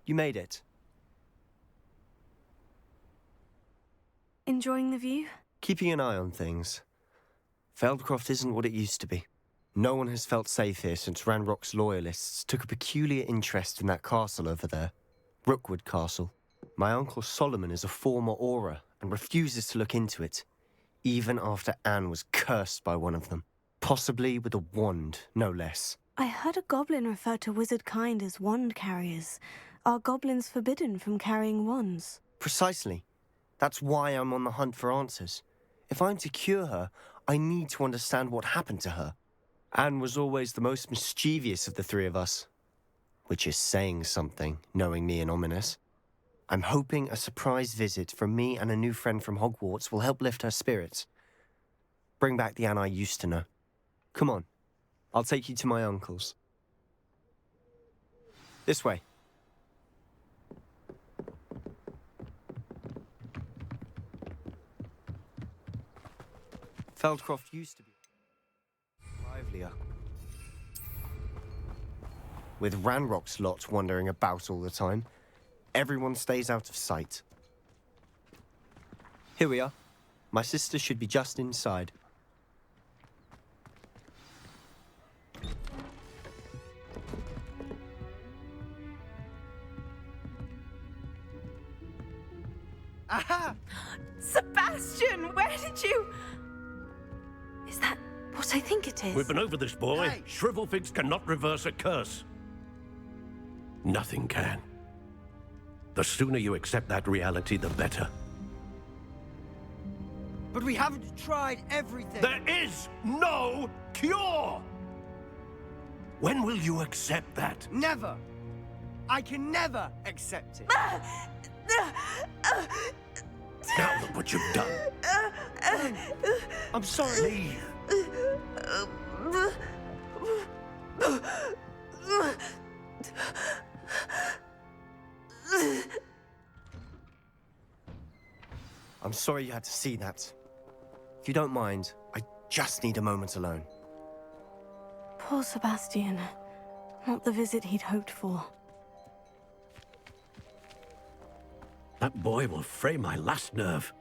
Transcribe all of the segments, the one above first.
You made it. Enjoying the view? Keeping an eye on things. Feldcroft isn't what it used to be. No one has felt safe here since Ranrock's loyalists took a peculiar interest in that castle over there. Rookwood Castle. My uncle Solomon is a former Auror and refuses to look into it, even after Anne was cursed by one of them. Possibly with a wand, no less. I heard a goblin refer to wizard kind as wand carriers. Are goblins forbidden from carrying wands? Precisely. That's why I'm on the hunt for answers. If I'm to cure her, I need to understand what happened to her. Anne was always the most mischievous of the three of us. Which is saying something, knowing me and Ominous. I'm hoping a surprise visit from me and a new friend from Hogwarts will help lift her spirits. Bring back the Anne I used to know. Come on, I'll take you to my uncle's. This way. Feldcroft used to be livelier. With Ranrock's lot wandering about all the time, everyone stays out of sight. Here we are. My sister should be just inside. Aha! Sebastian, where did you... Is that what I think it is? We've been over this, boy. Hey. Shrivelfigs cannot reverse a curse. Nothing can. The sooner you accept that reality, the better. But we haven't tried everything. There is no cure! When will you accept that? Never. I can never accept it. Now look what you've done. I'm sorry. Leave. I'm sorry you had to see that. If you don't mind, I just need a moment alone. Poor Sebastian. Not the visit he'd hoped for. That boy will fray my last nerve.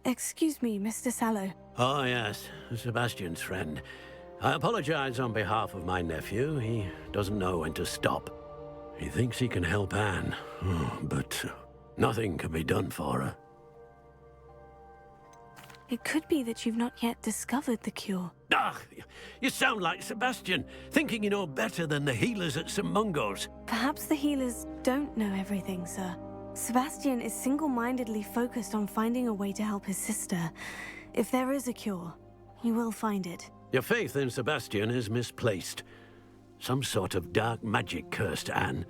Excuse me, Mr. Sallow. Oh, yes, Sebastian's friend. I apologize on behalf of my nephew. He doesn't know when to stop. He thinks he can help Anne, but nothing can be done for her. It could be that you've not yet discovered the cure. Ah, you sound like Sebastian, thinking you know better than the healers at St. Mungo's. Perhaps the healers don't know everything, sir. Sebastian is single-mindedly focused on finding a way to help his sister. If there is a cure, he will find it. Your faith in Sebastian is misplaced. Some sort of dark magic cursed Anne,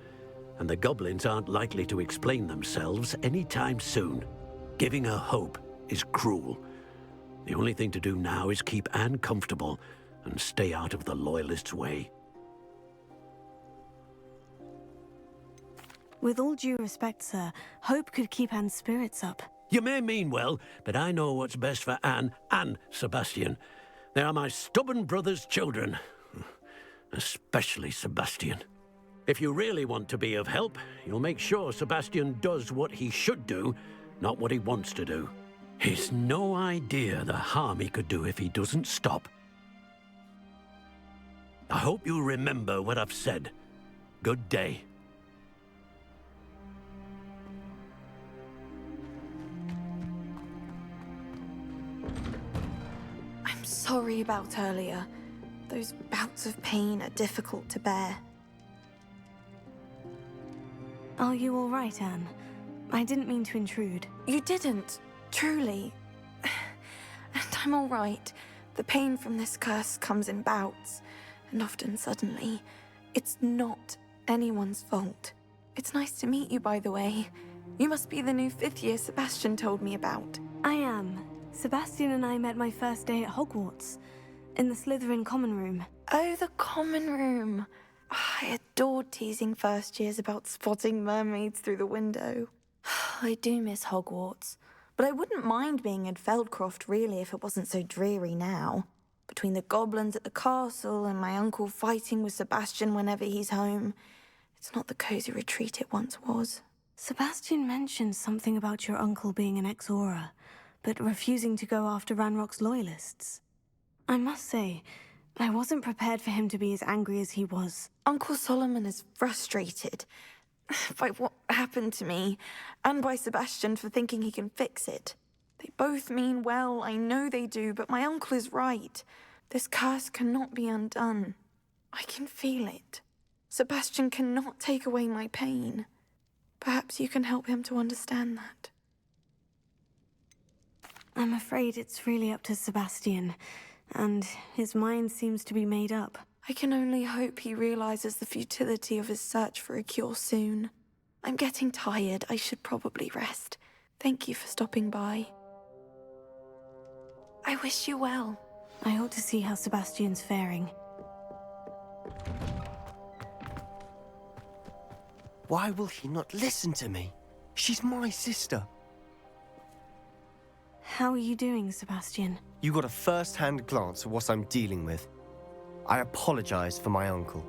and the goblins aren't likely to explain themselves anytime soon. Giving her hope is cruel. The only thing to do now is keep Anne comfortable and stay out of the Loyalists' way. With all due respect, sir, hope could keep Anne's spirits up. You may mean well, but I know what's best for Anne and Sebastian. They are my stubborn brother's children. Especially Sebastian. If you really want to be of help, you'll make sure Sebastian does what he should do, not what he wants to do. He's no idea the harm he could do if he doesn't stop. I hope you remember what I've said. Good day. I'm sorry about earlier. Those bouts of pain are difficult to bear. Are you all right, Anne? I didn't mean to intrude. You didn't, truly. And I'm all right. The pain from this curse comes in bouts, and often suddenly. It's not anyone's fault. It's nice to meet you, by the way. You must be the new 5th year Sebastian told me about. I am. Sebastian and I met my first day at Hogwarts, in the Slytherin common room. Oh, the common room. I adored teasing first years about spotting mermaids through the window. I do miss Hogwarts, but I wouldn't mind being in Feldcroft really if it wasn't so dreary now. Between the goblins at the castle and my uncle fighting with Sebastian whenever he's home, It's not the cozy retreat it once was. Sebastian mentioned something about your uncle being an ex-Auror, but refusing to go after Ranrock's loyalists. I must say, I wasn't prepared for him to be as angry as he was. Uncle Solomon is frustrated by what happened to me, and by Sebastian for thinking he can fix it. They both mean well, I know they do, but my uncle is right. This curse cannot be undone. I can feel it. Sebastian cannot take away my pain. Perhaps you can help him to understand that. I'm afraid it's really up to Sebastian, and his mind seems to be made up. I can only hope he realizes the futility of his search for a cure soon. I'm getting tired. I should probably rest. Thank you for stopping by. I wish you well. I ought to see how Sebastian's faring. Why will he not listen to me? She's my sister. How are you doing, Sebastian? You got a first-hand glance at what I'm dealing with. I apologize for my uncle.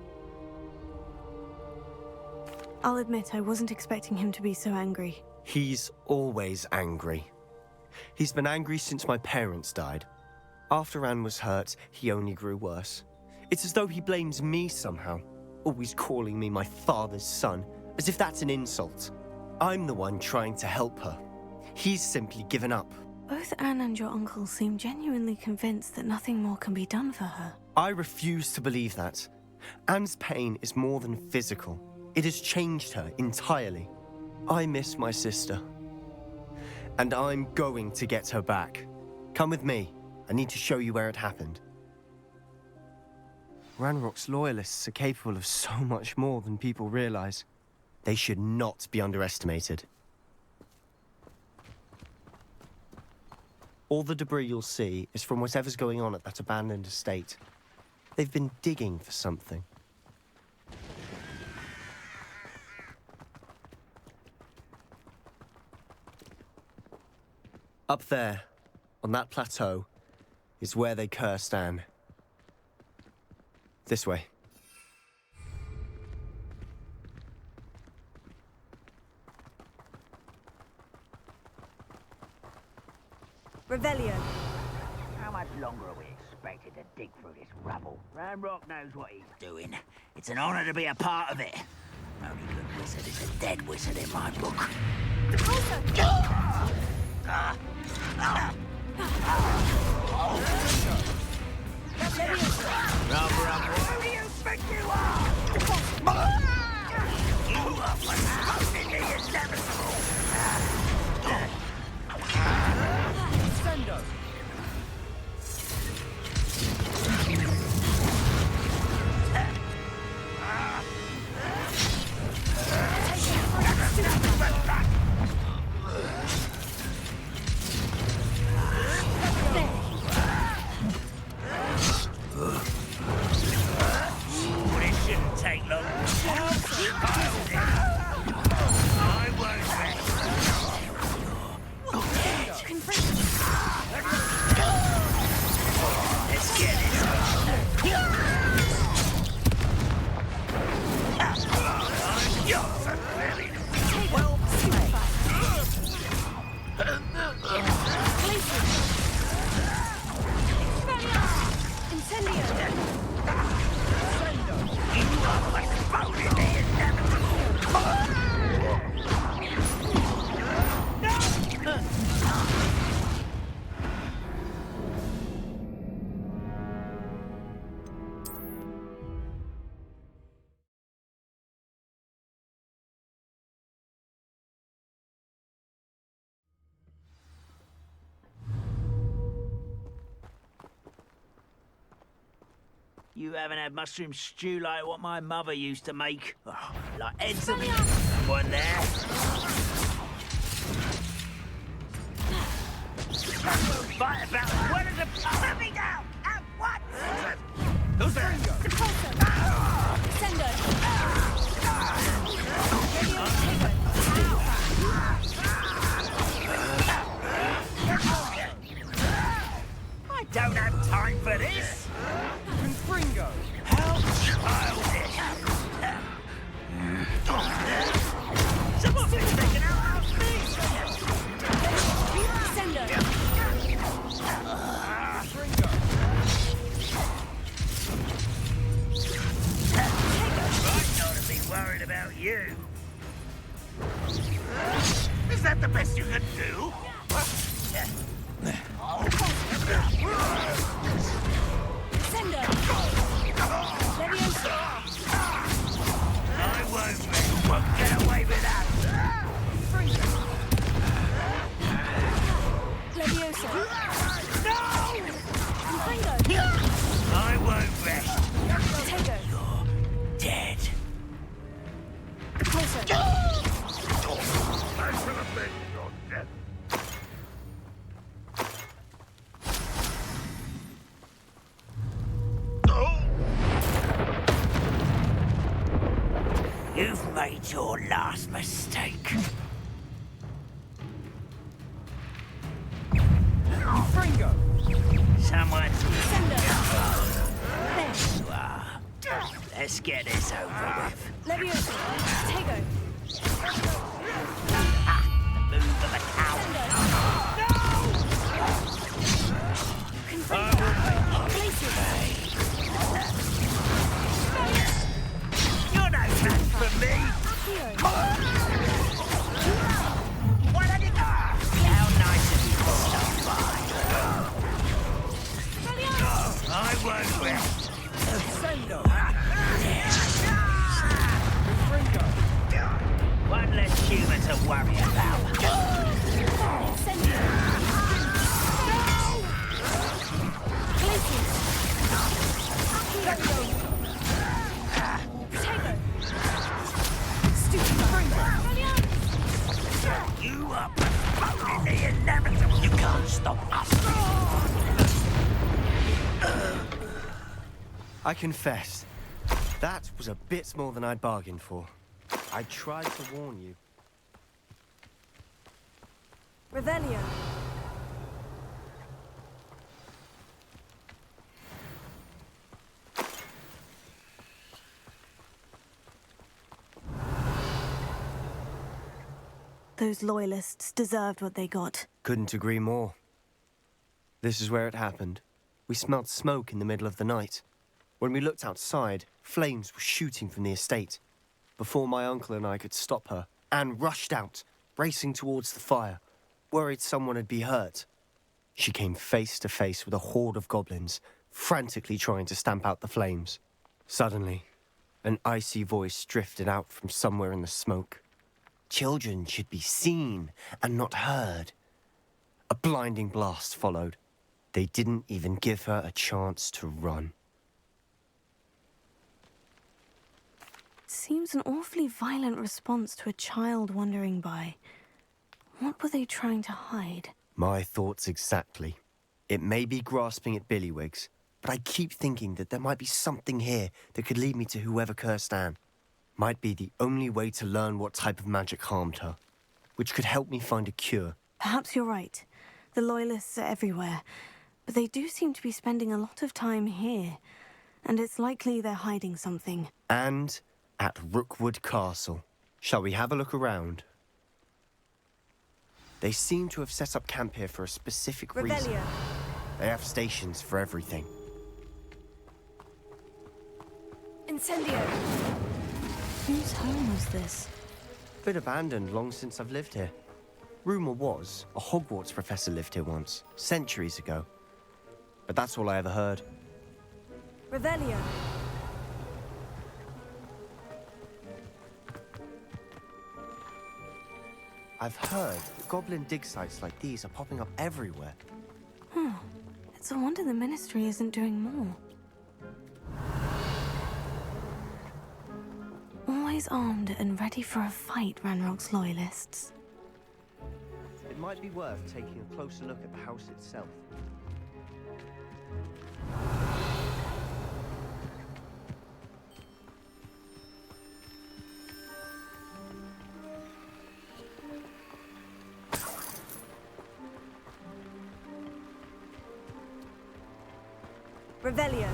I'll admit I wasn't expecting him to be so angry. He's always angry. He's been angry since my parents died. After Anne was hurt, he only grew worse. It's as though he blames me somehow, always calling me my father's son, as if that's an insult. I'm the one trying to help her. He's simply given up. Both Anne and your uncle seem genuinely convinced that nothing more can be done for her. I refuse to believe that. Anne's pain is more than physical. It has changed her entirely. I miss my sister. And I'm going to get her back. Come with me. I need to show you where it happened. Ranrock's loyalists are capable of so much more than people realize. They should not be underestimated. All the debris you'll see is from whatever's going on at that abandoned estate. They've been digging for something. Up there, on that plateau, is where they cursed Anne. This way. Revelio. How much longer are we expected to dig through this rubble? Ranrock knows what he's doing. It's an honor to be a part of it. Only good wizard is a dead wizard in my book. Who do you think you are? You are postponing the inevitable. Sendo! It shouldn't take long. I won't Let's get it. Well You haven't had mushroom stew like what my mother used to make. Oh, like heads of one there. Fight about where does it put me down? At what? Who's there? I don't have time for this. Confringo! How childish! about you. Is that the best you can do? Sender! Leviosa! I won't get away with that. Leviosa! No! Fango! I won't rest. Tego! You're dead. Closer! I should have been your death. You've made your last mistake. Fringo! Someone's Sender! you are. Let's get this over with. Leviosa! Tego! The move of a coward. You're no match for me. What did you How nice of you to stop by. I won't rest. Sendo! One less human to worry about. You are postponing the inevitable. You can't stop us. I confess, that was a bit more than I'd bargained for. I tried to warn you. Revelio! Those loyalists deserved what they got. Couldn't agree more. This is where it happened. We smelled smoke in the middle of the night. When we looked outside, flames were shooting from the estate. Before my uncle and I could stop her, Anne rushed out, racing towards the fire, worried someone had been hurt. She came face to face with a horde of goblins, frantically trying to stamp out the flames. Suddenly, an icy voice drifted out from somewhere in the smoke. Children should be seen and not heard. A blinding blast followed. They didn't even give her a chance to run. Seems an awfully violent response to a child wandering by. What were they trying to hide? My thoughts exactly. It may be grasping at Billywigs, but I keep thinking that there might be something here that could lead me to whoever cursed Anne. Might be the only way to learn what type of magic harmed her, which could help me find a cure. Perhaps you're right. The Loyalists are everywhere, but they do seem to be spending a lot of time here, and it's likely they're hiding something. And at Rookwood Castle. Shall we have a look around? They seem to have set up camp here for a specific reason. Revelio. They have stations for everything. Incendio. Whose home was this? Been abandoned long since I've lived here. Rumour was a Hogwarts professor lived here once, centuries ago. But that's all I ever heard. Revelio. I've heard that goblin dig sites like these are popping up everywhere. It's a wonder the Ministry isn't doing more. Always armed and ready for a fight, Ranrock's Loyalists. It might be worth taking a closer look at the house itself. Revelio.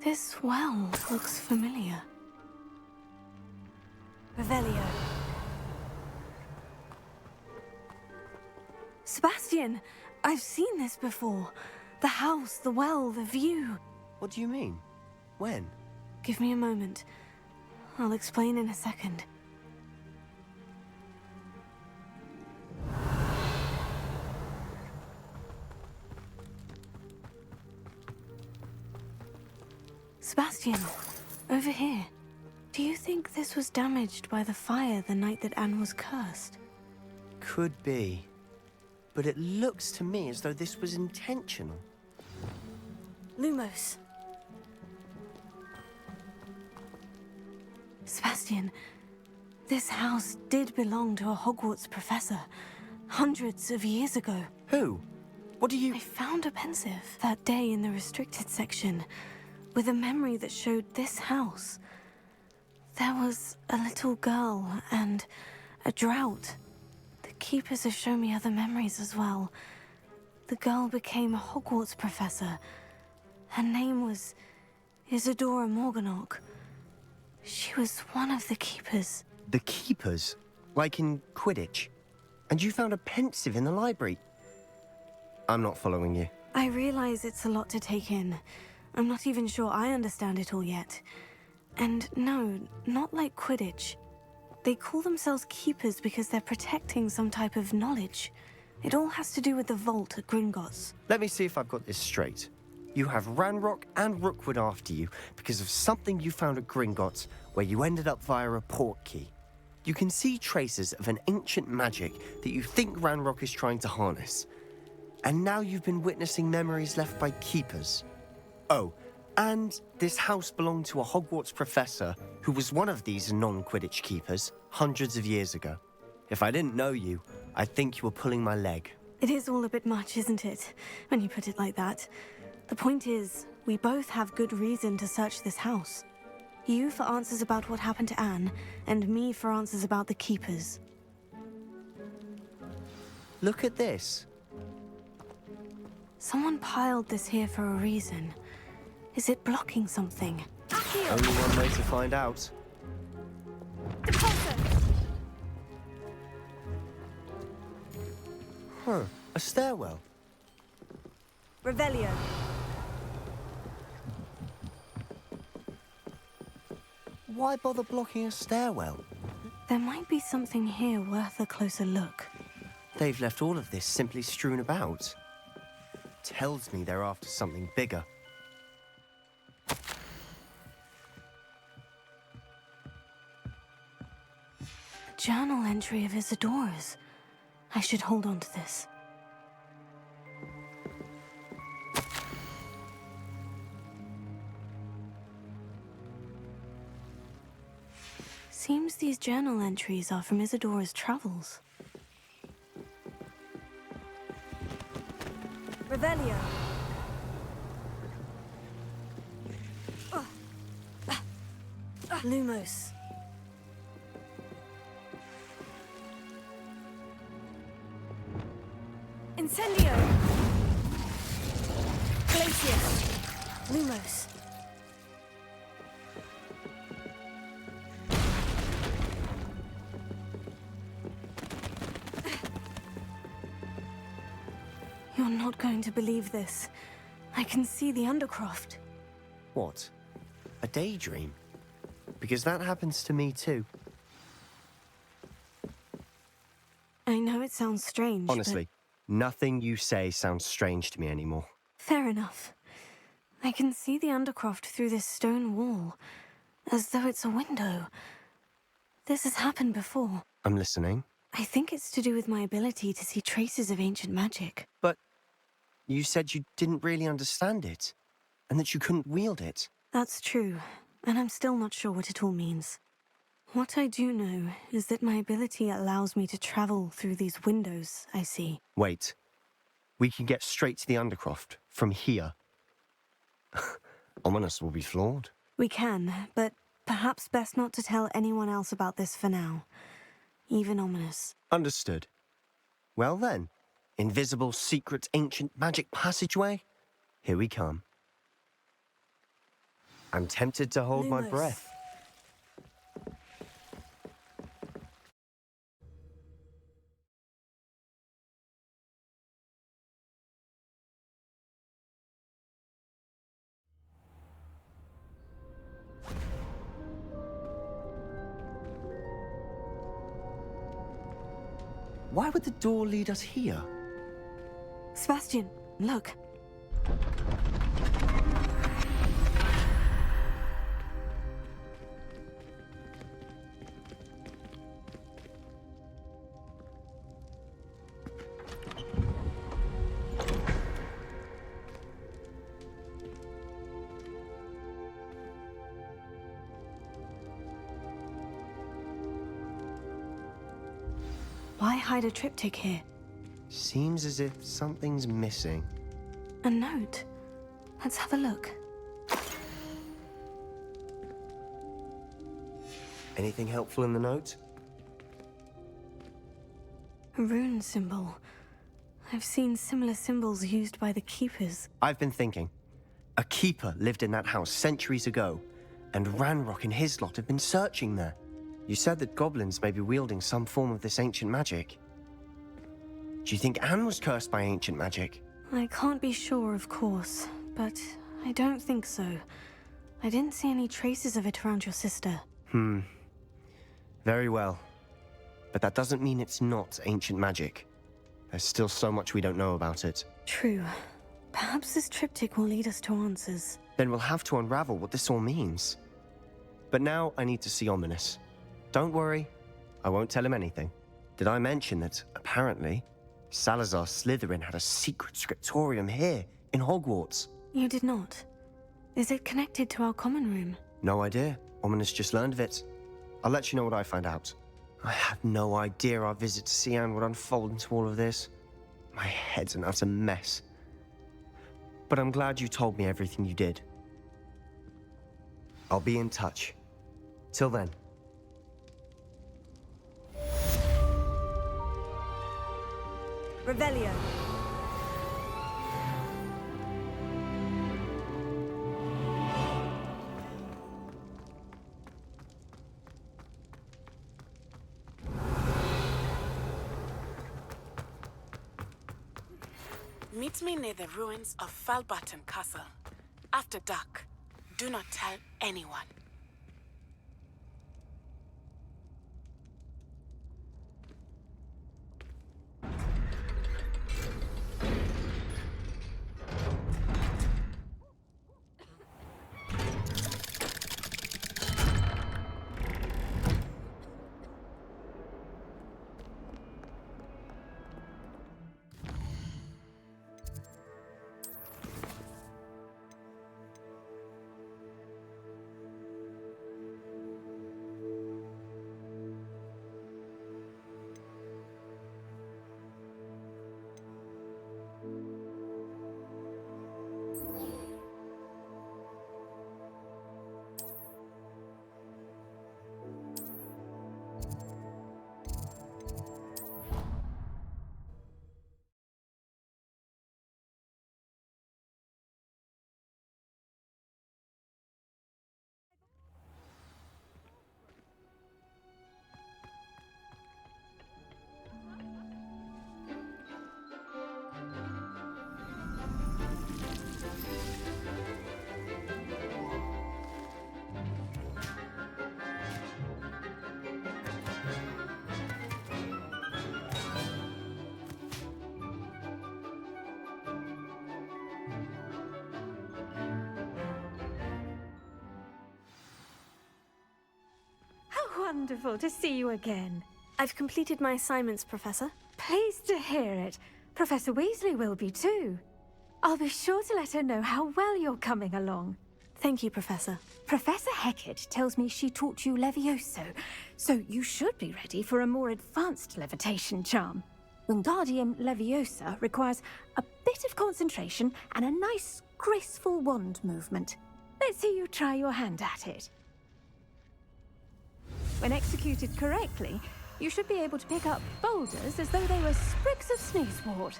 This well looks familiar. Revelio. Sebastian! I've seen this before. The house, the well, the view. What do you mean? When? Give me a moment. I'll explain in a second. Sebastian, over here. Do you think this was damaged by the fire the night that Anne was cursed? Could be. But it looks to me as though this was intentional. Lumos. Sebastian, this house did belong to a Hogwarts professor, hundreds of years ago. Who? What do you... I found a pensive that day in the restricted section, with a memory that showed this house. There was a little girl and a drought. The keepers have shown me other memories as well. The girl became a Hogwarts professor. Her name was Isadora Morganach. She was one of the keepers. The keepers? Like in Quidditch? And you found a pensive in the library? I'm not following you. I realize it's a lot to take in. I'm not even sure I understand it all yet. And no, not like Quidditch. They call themselves keepers because they're protecting some type of knowledge. It all has to do with the vault at Gringotts. Let me see if I've got this straight. You have Ranrock and Rookwood after you because of something you found at Gringotts where you ended up via a port key. You can see traces of an ancient magic that you think Ranrock is trying to harness. And now you've been witnessing memories left by keepers. Oh, and this house belonged to a Hogwarts professor who was one of these non-Quidditch keepers hundreds of years ago. If I didn't know you, I'd think you were pulling my leg. It is all a bit much, isn't it, when you put it like that? The point is, we both have good reason to search this house. You for answers about what happened to Anne, and me for answers about the keepers. Look at this. Someone piled this here for a reason. Is it blocking something? Only one way to find out. Huh, a stairwell. Revelio. Why bother blocking a stairwell? There might be something here worth a closer look. They've left all of this simply strewn about. Tells me they're after something bigger. A journal entry of Isadora's. I should hold on to this. Seems these journal entries are from Isadora's travels. Revelio. Lumos. Incendio. Glacius. Lumos. You're not going to believe this. I can see the Undercroft. What? A daydream? Because that happens to me too. I know it sounds strange, Honestly, nothing you say sounds strange to me anymore. Fair enough. I can see the Undercroft through this stone wall, as though it's a window. This has happened before. I'm listening. I think it's to do with my ability to see traces of ancient magic. But you said you didn't really understand it, and that you couldn't wield it. That's true, and I'm still not sure what it all means. What I do know is that my ability allows me to travel through these windows I see. Wait. We can get straight to the Undercroft from here. Ominous will be flawed. We can, but perhaps best not to tell anyone else about this for now. Even Ominous. Understood. Well then, invisible, secret, ancient magic passageway? Here we come. I'm tempted to hold my Lumos. breath. Why would the door lead us here? Sebastian, look. Why hide a triptych here? Seems as if something's missing. A note. Let's have a look. Anything helpful in the note? A rune symbol. I've seen similar symbols used by the keepers. I've been thinking. A keeper lived in that house centuries ago, and Ranrock and his lot have been searching there. You said that goblins may be wielding some form of this ancient magic. Do you think Anne was cursed by ancient magic? I can't be sure, of course, but I don't think so. I didn't see any traces of it around your sister. Very well. But that doesn't mean it's not ancient magic. There's still so much we don't know about it. True. Perhaps this triptych will lead us to answers. Then we'll have to unravel what this all means. But now I need to see Ominous. Don't worry, I won't tell him anything. Did I mention that, apparently, Salazar Slytherin had a secret scriptorium here, in Hogwarts? You did not. Is it connected to our common room? No idea. Ominous just learned of it. I'll let you know what I find out. I had no idea our visit to Cian would unfold into all of this. My head's an utter mess. But I'm glad you told me everything you did. I'll be in touch. Till then. Revelio. Meet me near the ruins of Falbaton Castle. After dark. Do not tell anyone. Wonderful to see you again. I've completed my assignments, Professor. Pleased to hear it. Professor Weasley will be too. I'll be sure to let her know how well you're coming along. Thank you, Professor. Professor Hecat tells me she taught you Levioso, so you should be ready for a more advanced levitation charm. Wingardium Leviosa requires a bit of concentration and a nice, graceful wand movement. Let's see you try your hand at it. When executed correctly, you should be able to pick up boulders as though they were sprigs of sneezewort.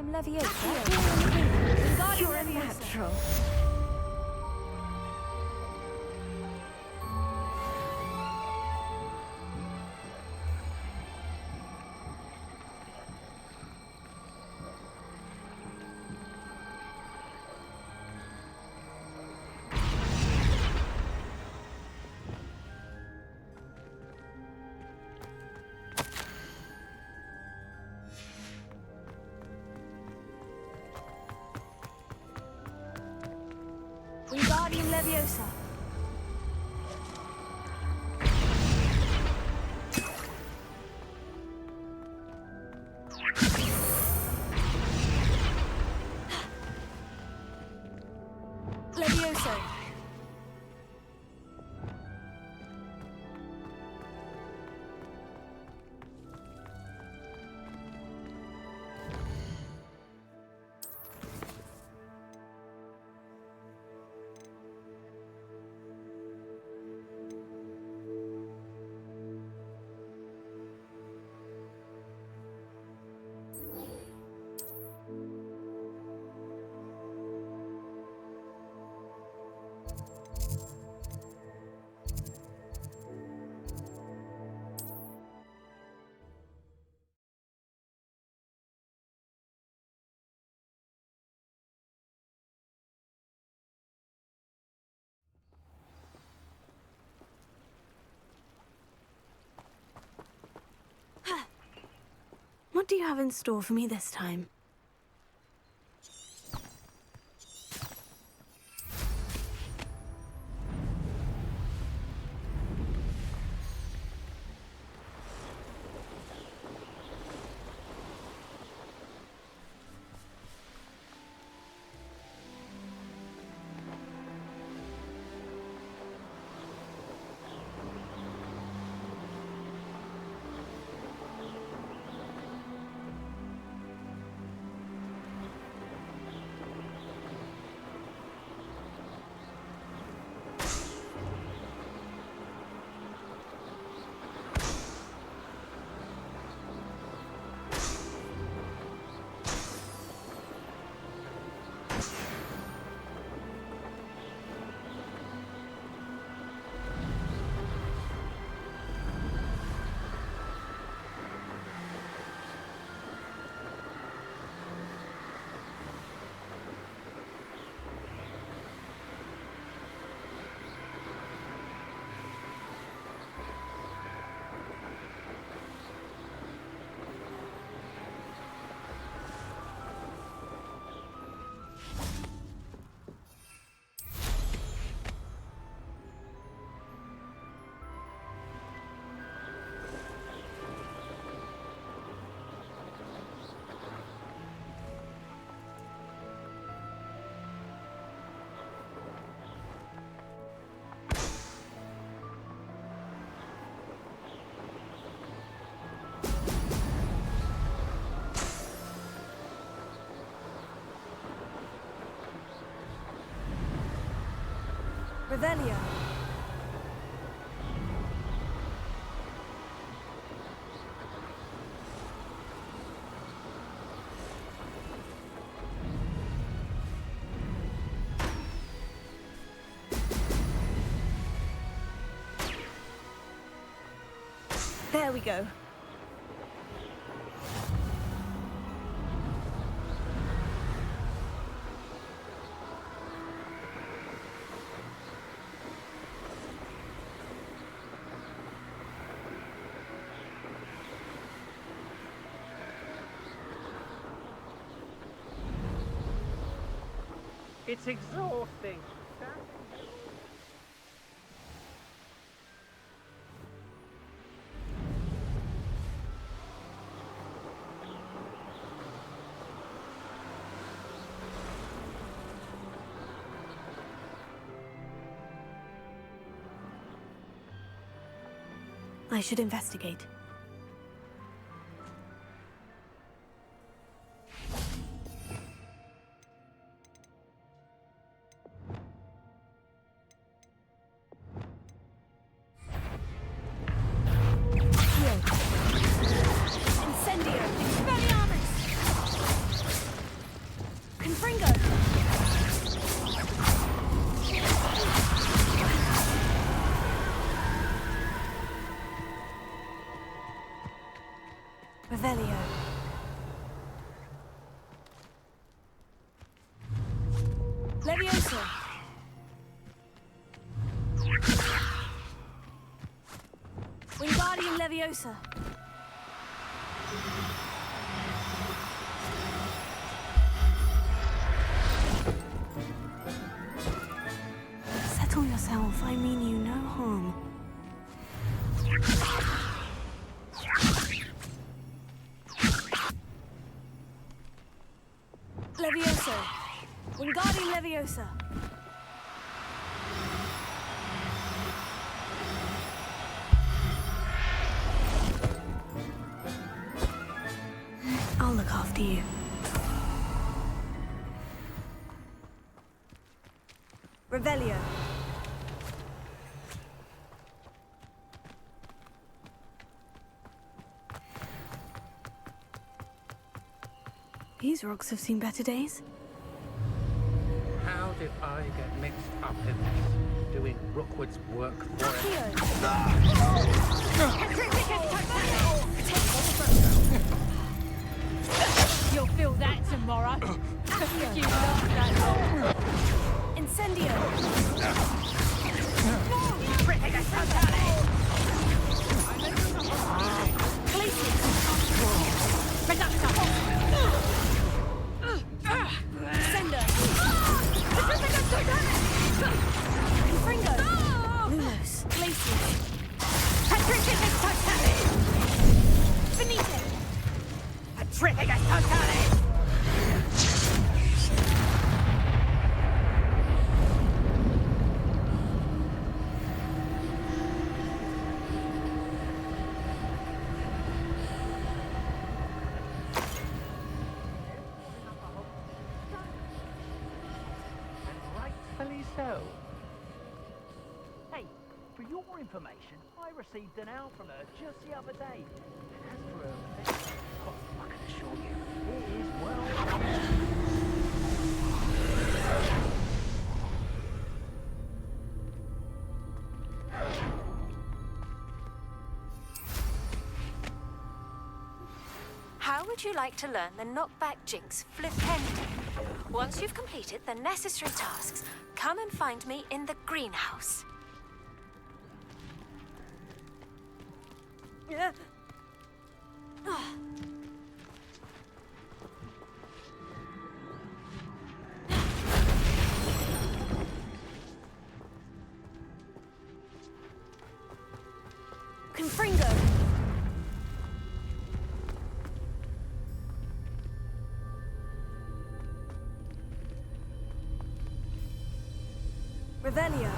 Wingardium Leviosa. Wingardium Leviosa. Natural. Wingardium Leviosa. Levioso. What do you have in store for me this time? Revelio. There we go. It's exhausting. I should investigate. Revelio. Levioso. Wingardium Leviosa. Settle yourself. I mean you no harm. Levioso. Wingardium Leviosa. I'll look after you. Revelio. These rocks have seen better days. How did I get mixed up in this? Doing Rookwood's work for it? You'll feel that tomorrow. You love that. Incendio. Sender. Confringo. Lulos. Glacius. Petrificus Totalis! Finito. Petrificus Totalis! And rightfully so. Hey, for your information, I received an owl from her just the other day. And as for her thing, oh, I can assure you, it is well. How would you like to learn the knockback jinx Flipendo? Once you've completed the necessary tasks, come and find me in the greenhouse. Confringo. Revelio.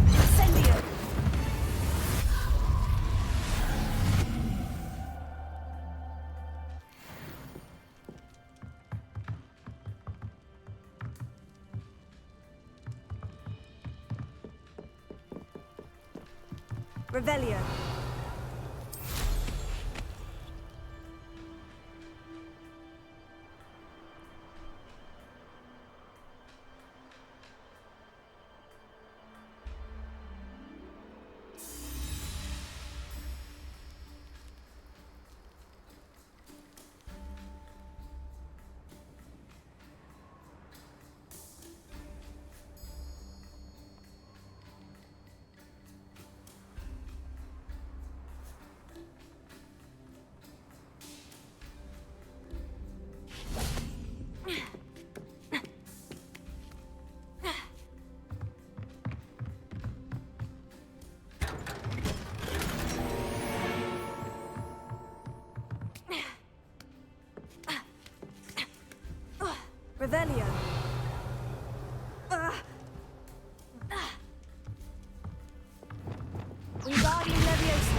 Incendio. Revelio. Revelio. Wingardium Leviosa.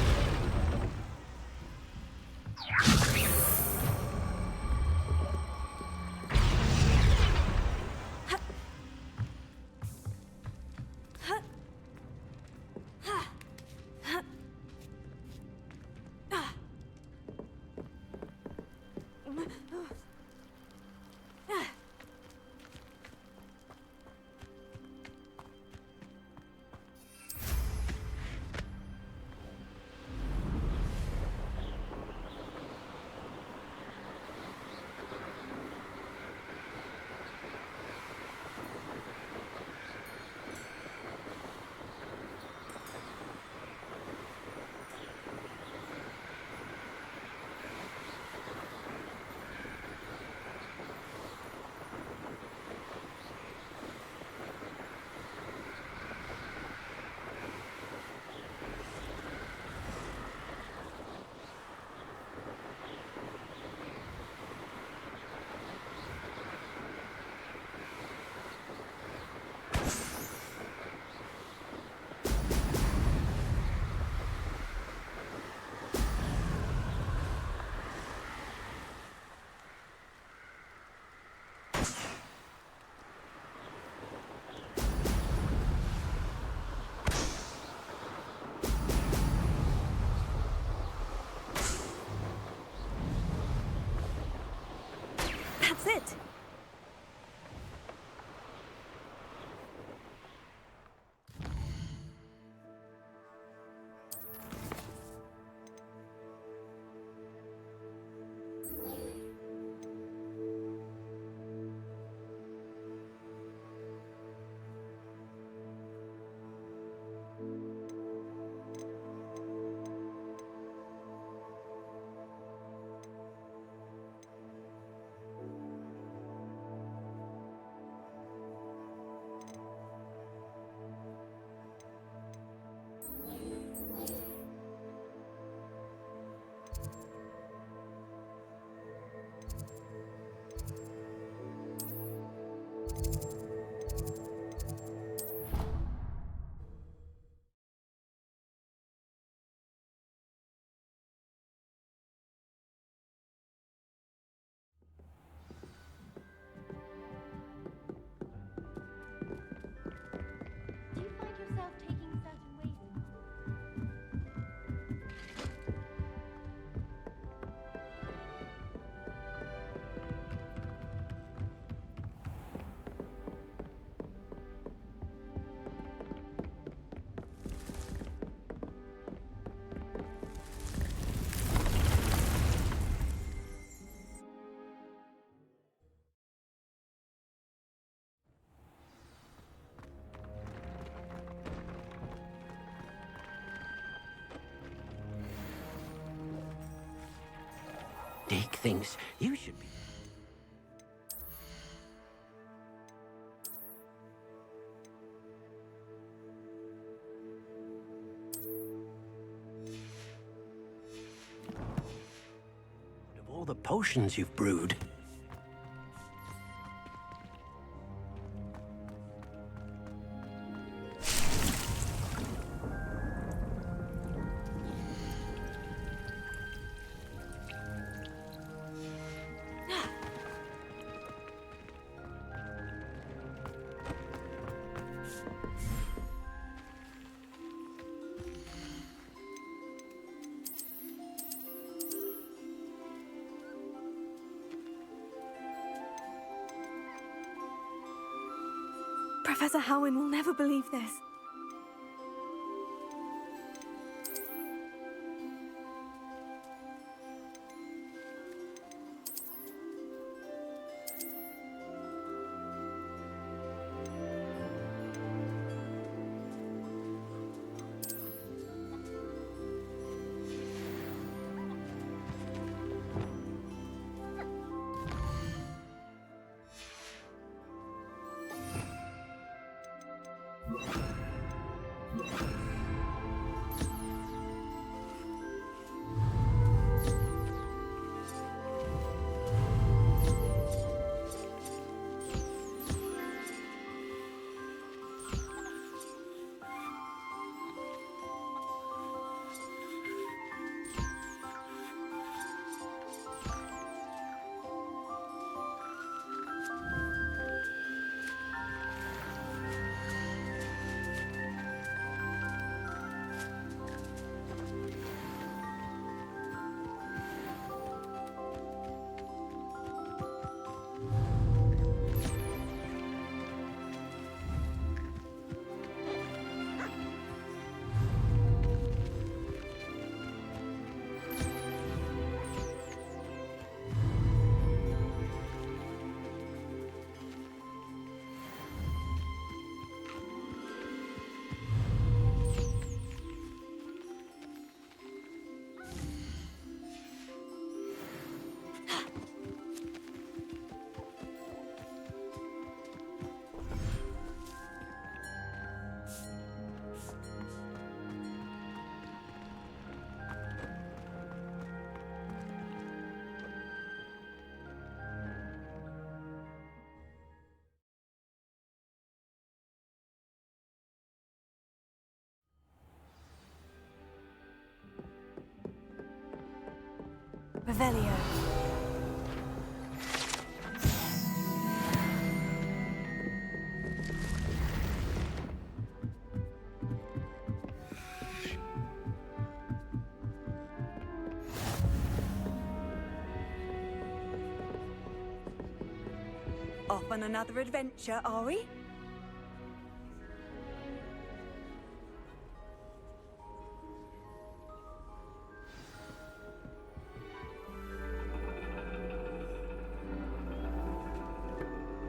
That's it! Do you find yourself taking certain ways? Dick thinks you should be. Of all the potions you've brewed. Professor Howin will never believe this. Revelio. Off on another adventure, are we?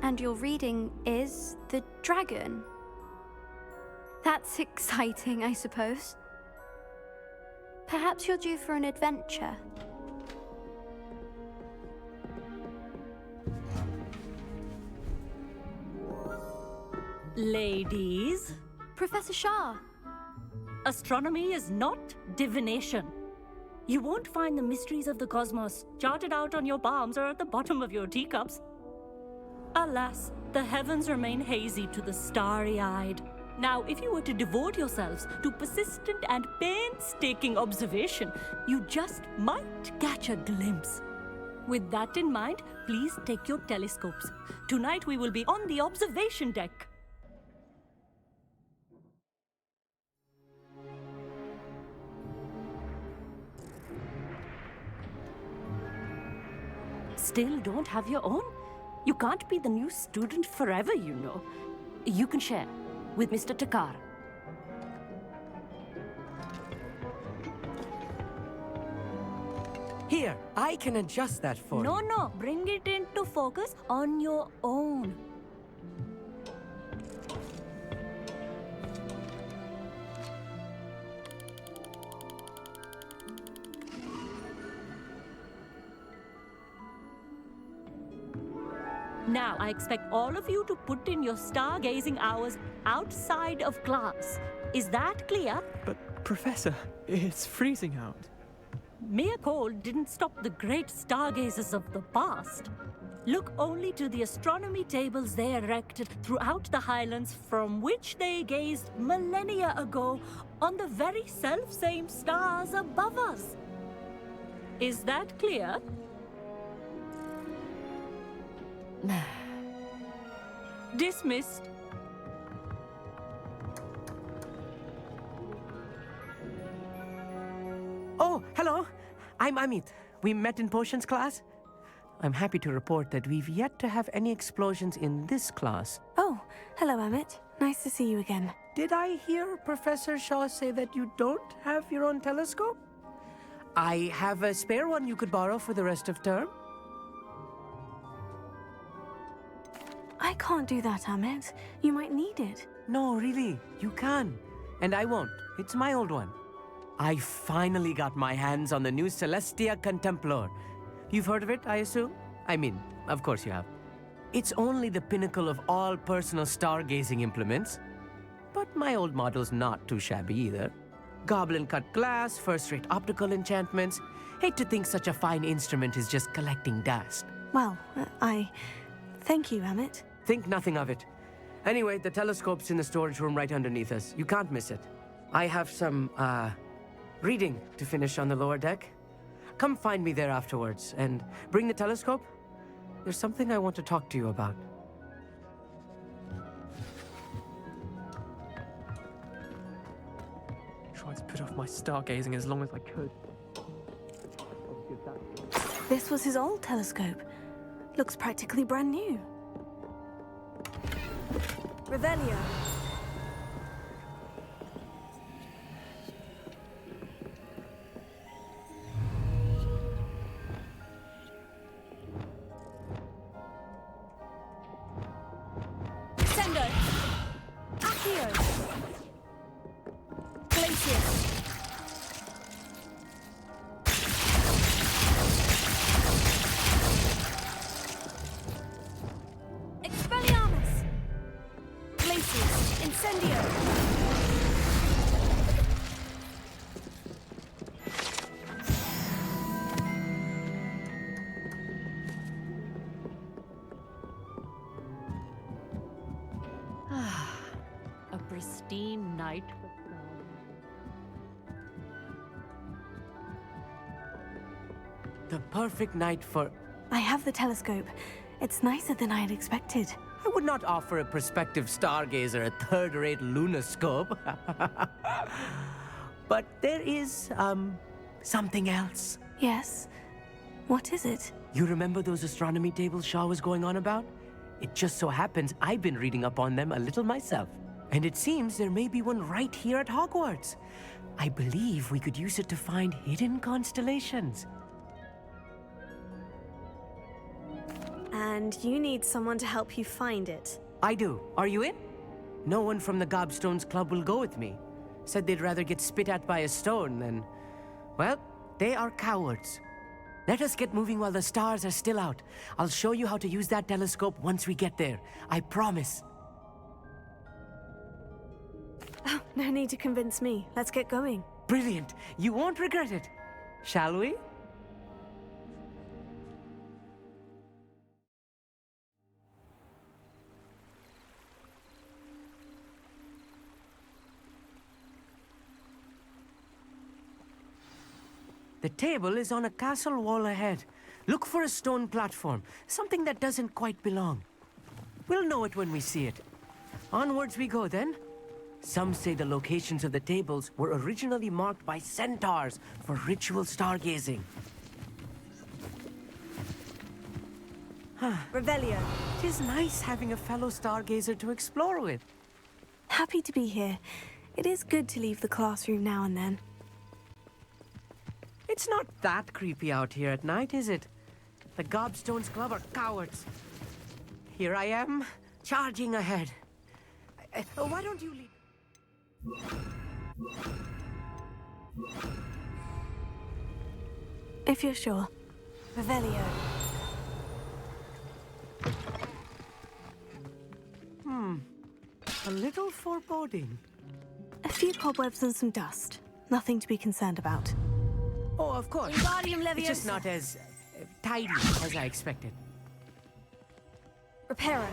And your reading is the dragon. That's exciting, I suppose. Perhaps you're due for an adventure. Ladies, Professor Shah. astronomy is not divination. You won't find the mysteries of the cosmos charted out on your palms or at the bottom of your teacups. Alas, the heavens remain hazy to the starry-eyed. Now, if you were to devote yourselves to persistent and painstaking observation, you just might catch a glimpse. With that in mind, please take your telescopes. Tonight we will be on the observation deck. Still don't have your own? You can't be the new student forever, you know. You can share with Mr. Takar. Here, I can adjust that for you. No, bring it into focus on your own. Now, I expect all of you to put in your stargazing hours outside of class. Is that clear? But, Professor, it's freezing out. Mere cold didn't stop the great stargazers of the past. Look only to the astronomy tables they erected throughout the highlands from which they gazed millennia ago on the very self-same stars above us. Is that clear? Dismissed. Oh, hello. I'm Amit. We met in potions class. I'm happy to report that we've yet to have any explosions in this class. Oh, hello, Amit. Nice to see you again. Did I hear Professor Shaw say that you don't have your own telescope? I have a spare one you could borrow for the rest of term. I can't do that, Amit. You might need it. No, really, you can. And I won't. It's my old one. I finally got my hands on the new Celestia Contemplar. You've heard of it, I assume? I mean, of course you have. It's only the pinnacle of all personal stargazing implements. But my old model's not too shabby either. Goblin-cut glass, first-rate optical enchantments. Hate to think such a fine instrument is just collecting dust. Well, thank you, Amit. Think nothing of it. Anyway, the telescope's in the storage room right underneath us. You can't miss it. I have some, reading to finish on the lower deck. Come find me there afterwards, and bring the telescope. There's something I want to talk to you about. Tried to put off my stargazing as long as I could. This was his old telescope. Looks practically brand new. Revelio. Sender. Accio. Glacius. Expelliarmus. Glacius. Incendio. A pristine night for flowers. The perfect night for... I have the telescope. It's nicer than I had expected. I would not offer a prospective stargazer a third-rate lunoscope. But there is, something else. Yes? What is it? You remember those astronomy tables Shaw was going on about? It just so happens I've been reading up on them a little myself. And it seems there may be one right here at Hogwarts. I believe we could use it to find hidden constellations. And you need someone to help you find it. I do. Are you in? No one from the Gobstones Club will go with me. Said they'd rather get spit at by a stone than... Well, they are cowards. Let us get moving while the stars are still out. I'll show you how to use that telescope once we get there. I promise. Oh, no need to convince me. Let's get going. Brilliant. You won't regret it. Shall we? The table is on a castle wall ahead. Look for a stone platform, something that doesn't quite belong. We'll know it when we see it. Onwards we go then. Some say the locations of the tables were originally marked by centaurs for ritual stargazing. Revelio. It is nice having a fellow stargazer to explore with. Happy to be here. It is good to leave the classroom now and then. It's not that creepy out here at night, is it? The Gobstones Club are cowards. Here I am, charging ahead. Why don't you leave? If you're sure. Revelio. A little foreboding. A few cobwebs and some dust. Nothing to be concerned about. Oh, of course. Wingardium Leviosa. It's just not as tidy as I expected. Reparo.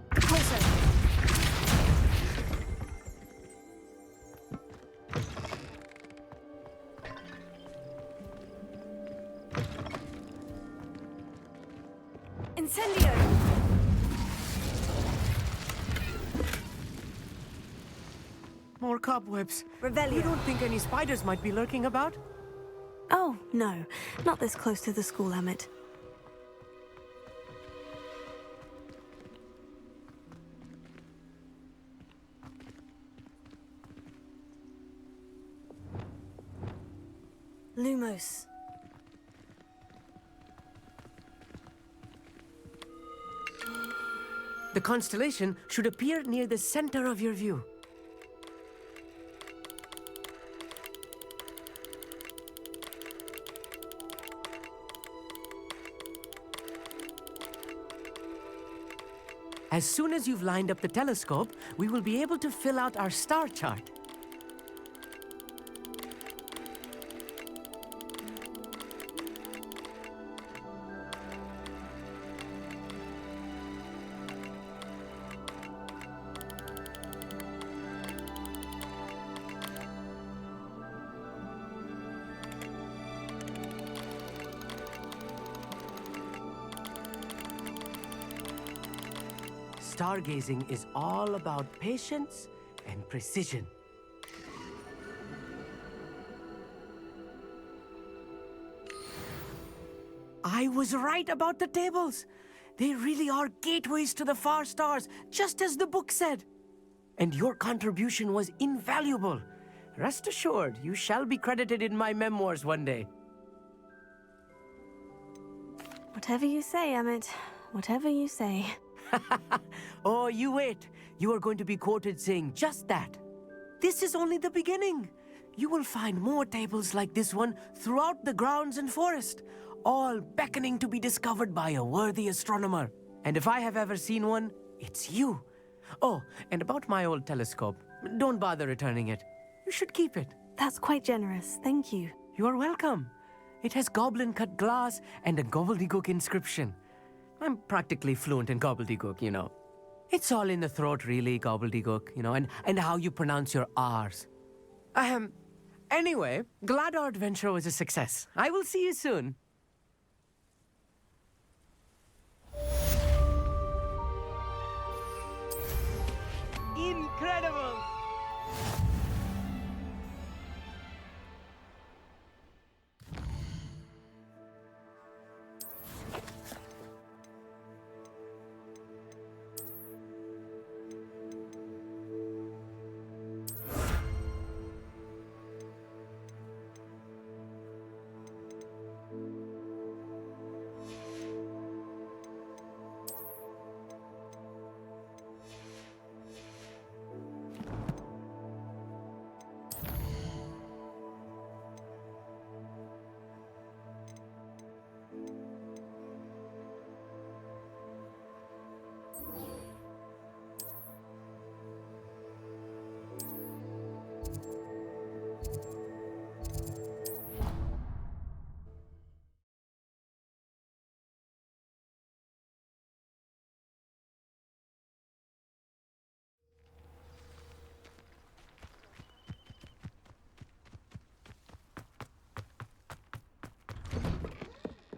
Closer. Incendio. More cobwebs. Revelio. You don't think any spiders might be lurking about? Oh, no. Not this close to the school, Emmett. Lumos. The constellation should appear near the center of your view. As soon as you've lined up the telescope, we will be able to fill out our star chart. Stargazing is all about patience and precision. I was right about the tables. They really are gateways to the far stars, just as the book said. And your contribution was invaluable. Rest assured, you shall be credited in my memoirs one day. Whatever you say, Emmett. Whatever you say. Oh, you wait. You are going to be quoted saying just that. This is only the beginning. You will find more tables like this one throughout the grounds and forest, all beckoning to be discovered by a worthy astronomer. And if I have ever seen one, it's you. Oh, and about my old telescope, don't bother returning it. You should keep it. That's quite generous, thank you. You are welcome. It has goblin-cut glass and a gobbledygook inscription. I'm practically fluent in gobbledygook, you know. It's all in the throat, really, gobbledygook, you know, and how you pronounce your R's. Anyway, glad our adventure was a success. I will see you soon. Incredible!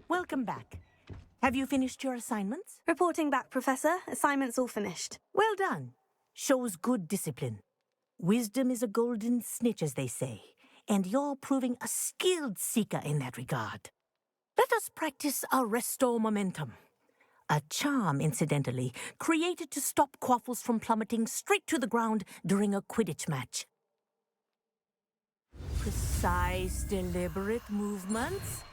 Welcome back. Have you finished your assignments? Reporting back, Professor. Assignment's all finished. Well done. Shows good discipline. Wisdom is a golden snitch, as they say, and you're proving a skilled seeker in that regard. Let us practice our Restore Momentum. A charm, incidentally, created to stop Quaffles from plummeting straight to the ground during a Quidditch match. Precise, deliberate movements.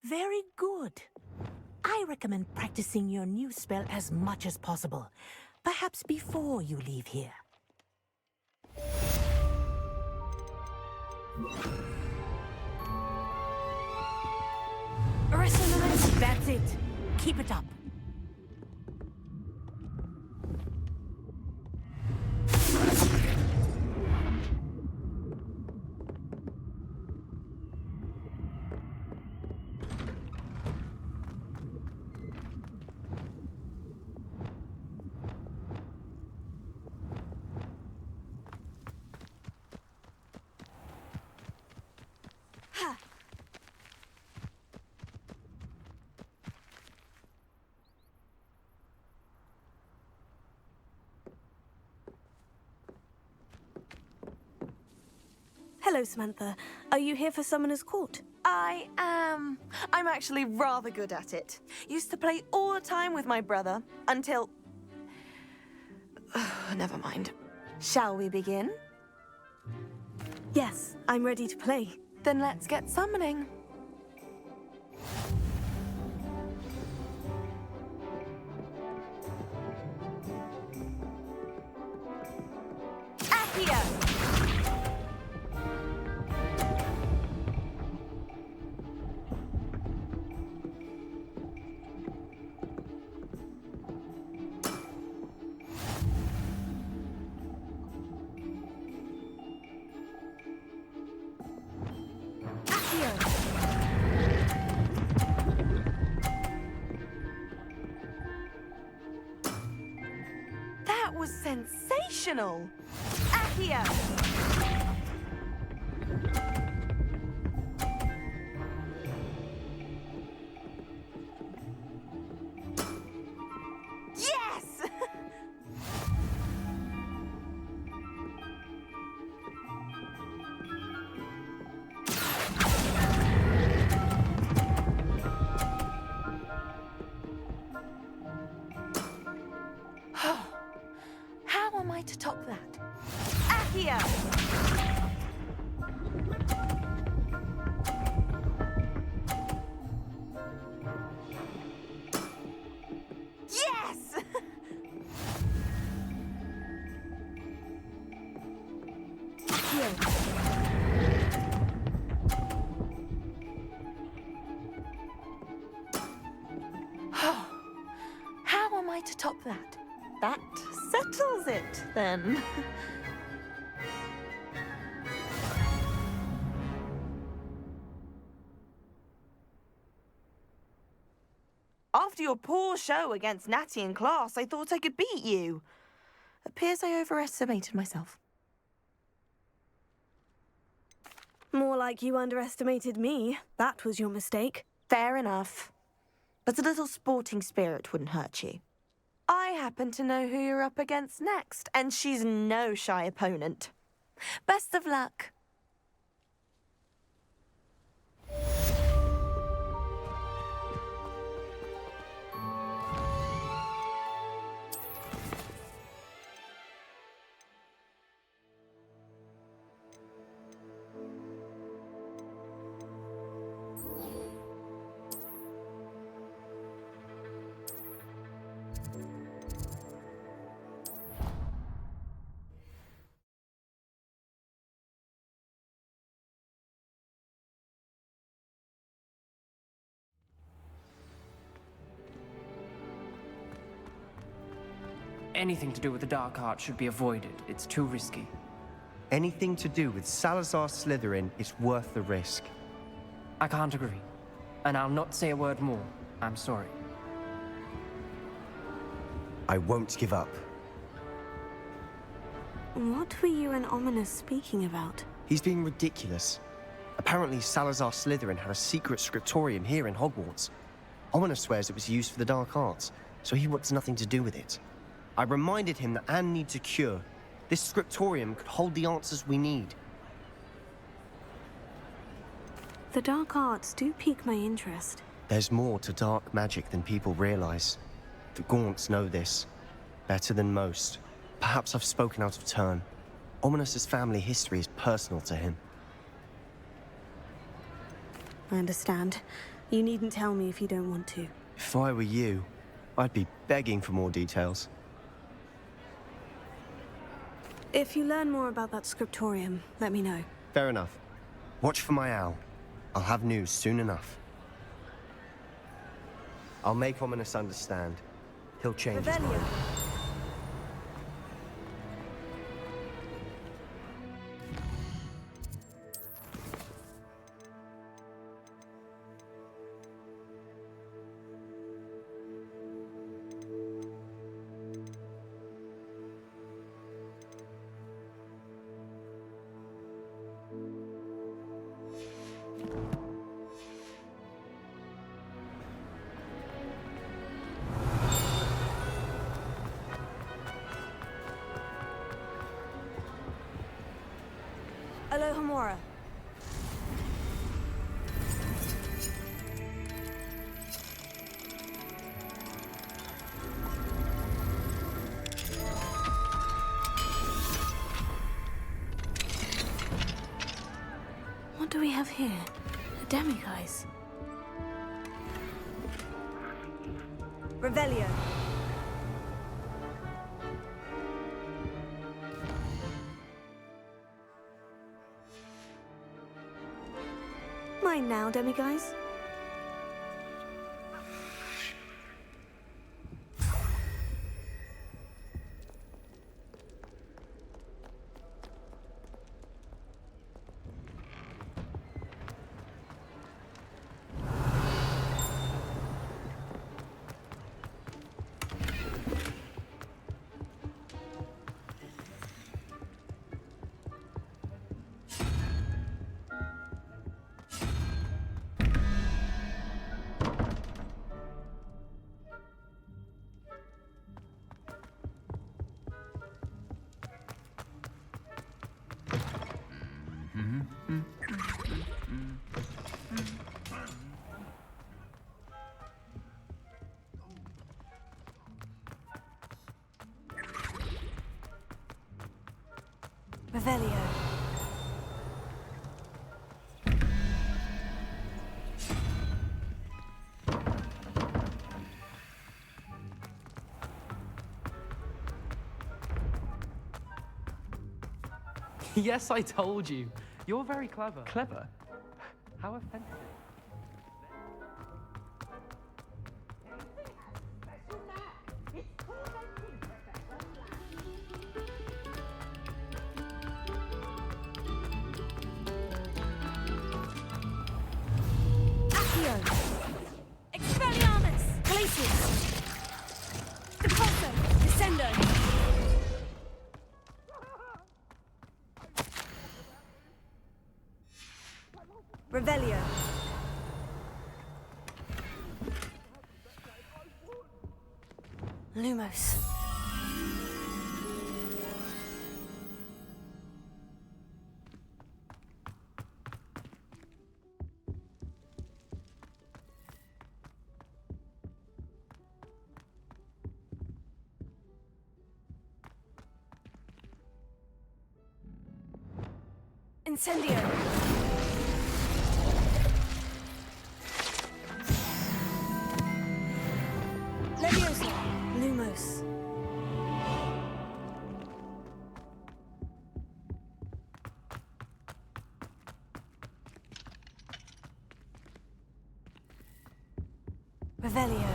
Very good. I recommend practicing your new spell as much as possible, perhaps before you leave here. Resonance, that's it. Keep it up. Hello, Samantha. Are you here for Summoner's Court? I am. I'm actually rather good at it. Used to play all the time with my brother until... Never mind. Shall we begin? Yes, I'm ready to play. Then let's get summoning. Accio! That was sensational! Accio! Yes! How am I to top that? Accio! Yes! Accio! to top that? That settles it, then. After your poor show against Natty in class, I thought I could beat you. Appears I overestimated myself. More like you underestimated me. That was your mistake. Fair enough. But a little sporting spirit wouldn't hurt you. I happen to know who you're up against next, and she's no shy opponent. Best of luck. Anything to do with the dark art should be avoided. It's too risky. Anything to do with Salazar Slytherin is worth the risk. I can't agree. And I'll not say a word more. I'm sorry. I won't give up. What were you and Ominous speaking about? He's being ridiculous. Apparently, Salazar Slytherin had a secret scriptorium here in Hogwarts. Ominous swears it was used for the dark arts, so he wants nothing to do with it. I reminded him that Anne needs a cure. This scriptorium could hold the answers we need. The dark arts do pique my interest. There's more to dark magic than people realize. The Gaunts know this. Better than most. Perhaps I've spoken out of turn. Ominous's family history is personal to him. I understand. You needn't tell me if you don't want to. If I were you, I'd be begging for more details. If you learn more about that scriptorium, let me know. Fair enough. Watch for my owl. I'll have news soon enough. I'll make Ominous understand. He'll change his mind. Alohomora. What do we have here? A demiguise. Revelio. Mine now, demiguise. Revelio. Yes, I told you. You're very clever. Clever? How offensive. It's Expelliarmus! Glacius! Repulso! Descendo! Revelio! Lumos! Incendio! Leviosa! Lumos! Revelio!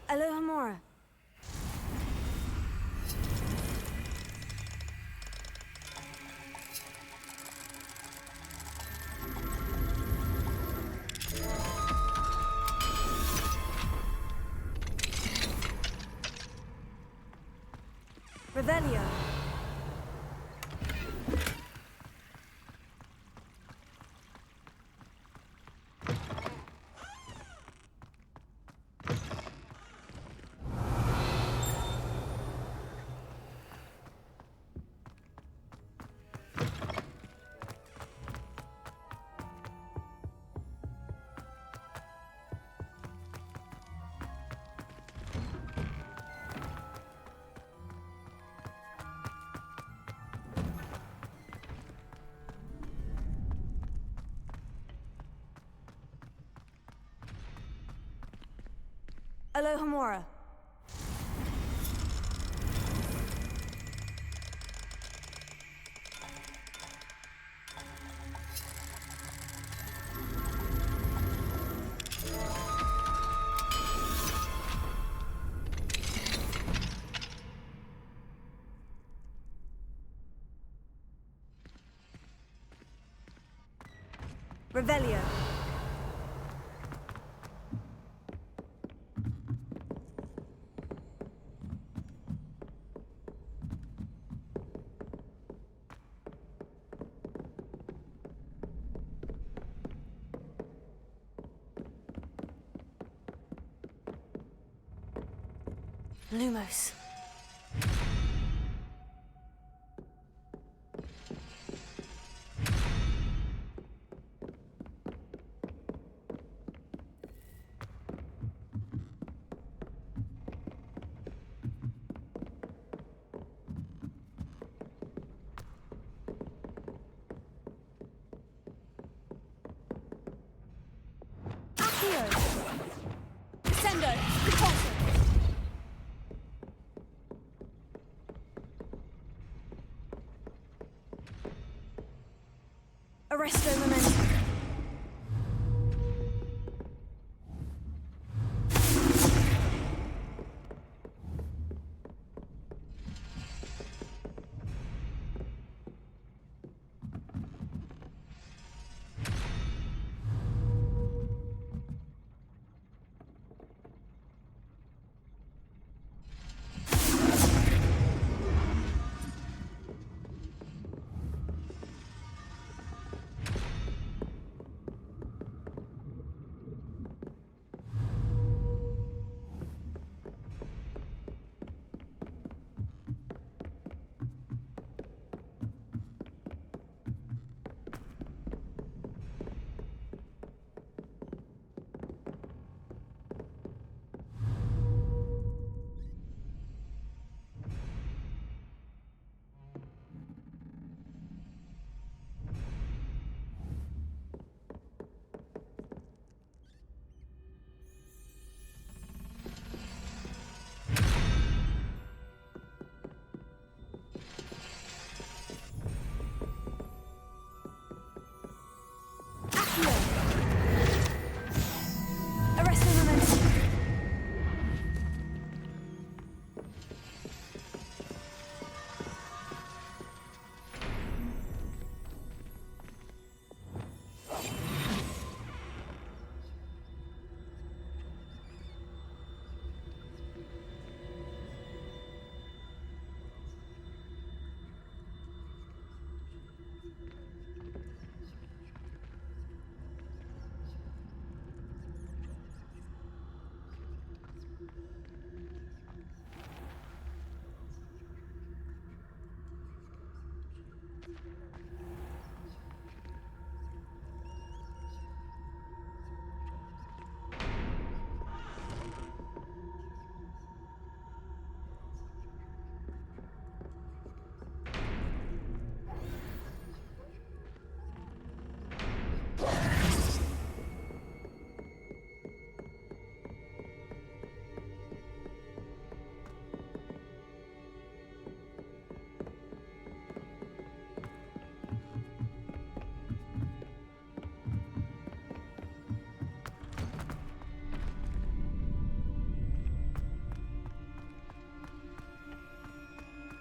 Alohomora! Revelio! Alohomora! Revelio! Lumos. Accio. Descendo. Repulso. Arresto momentum.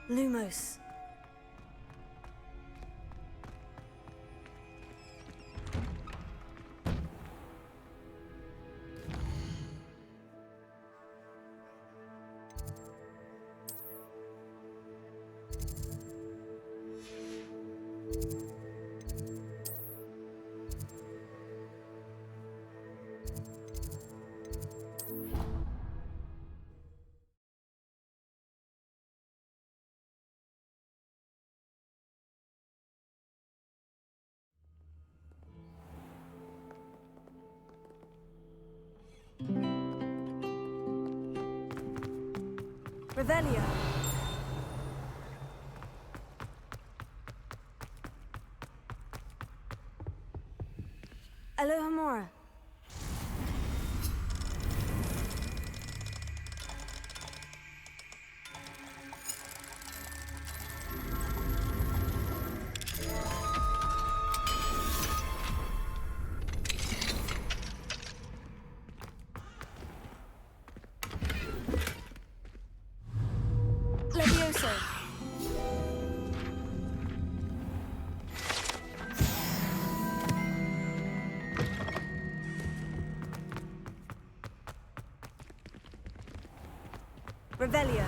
Lumos. Revelio. Alohomora. Levioso. Revelio.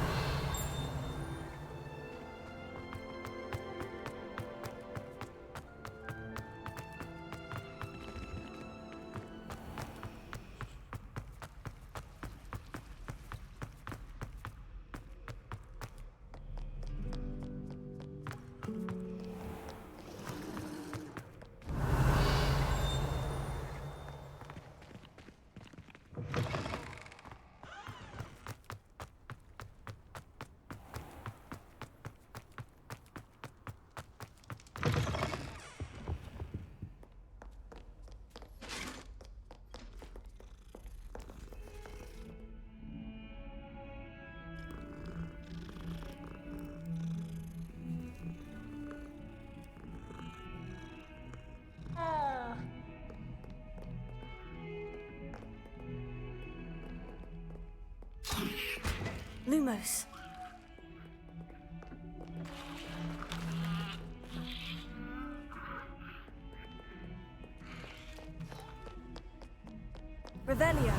Lumos. Revelio.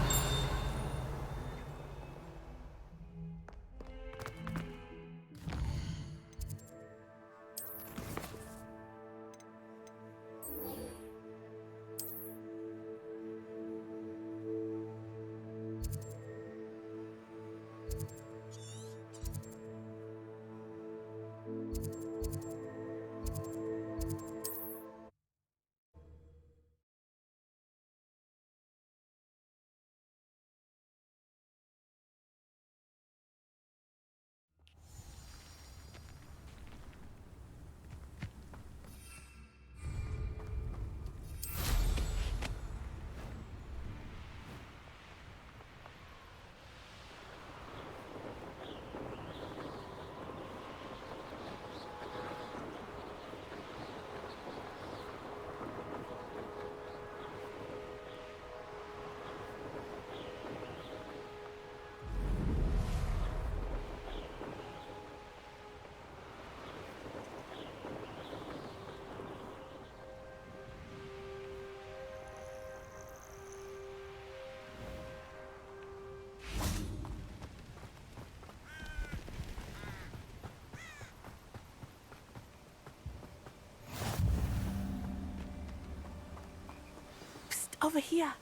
Over here,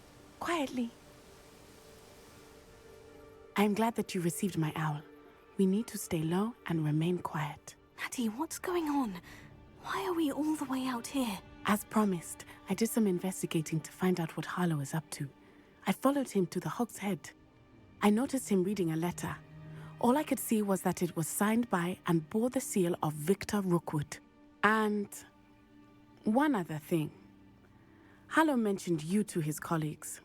quietly. I'm glad that you received my owl. We need to stay low and remain quiet. Natty, what's going on? Why are we all the way out here? As promised, I did some investigating to find out what Harlow is up to. I followed him to the Hog's Head. I noticed him reading a letter. All I could see was that it was signed by and bore the seal of Victor Rookwood. And one other thing. Harlow mentioned you to his colleagues.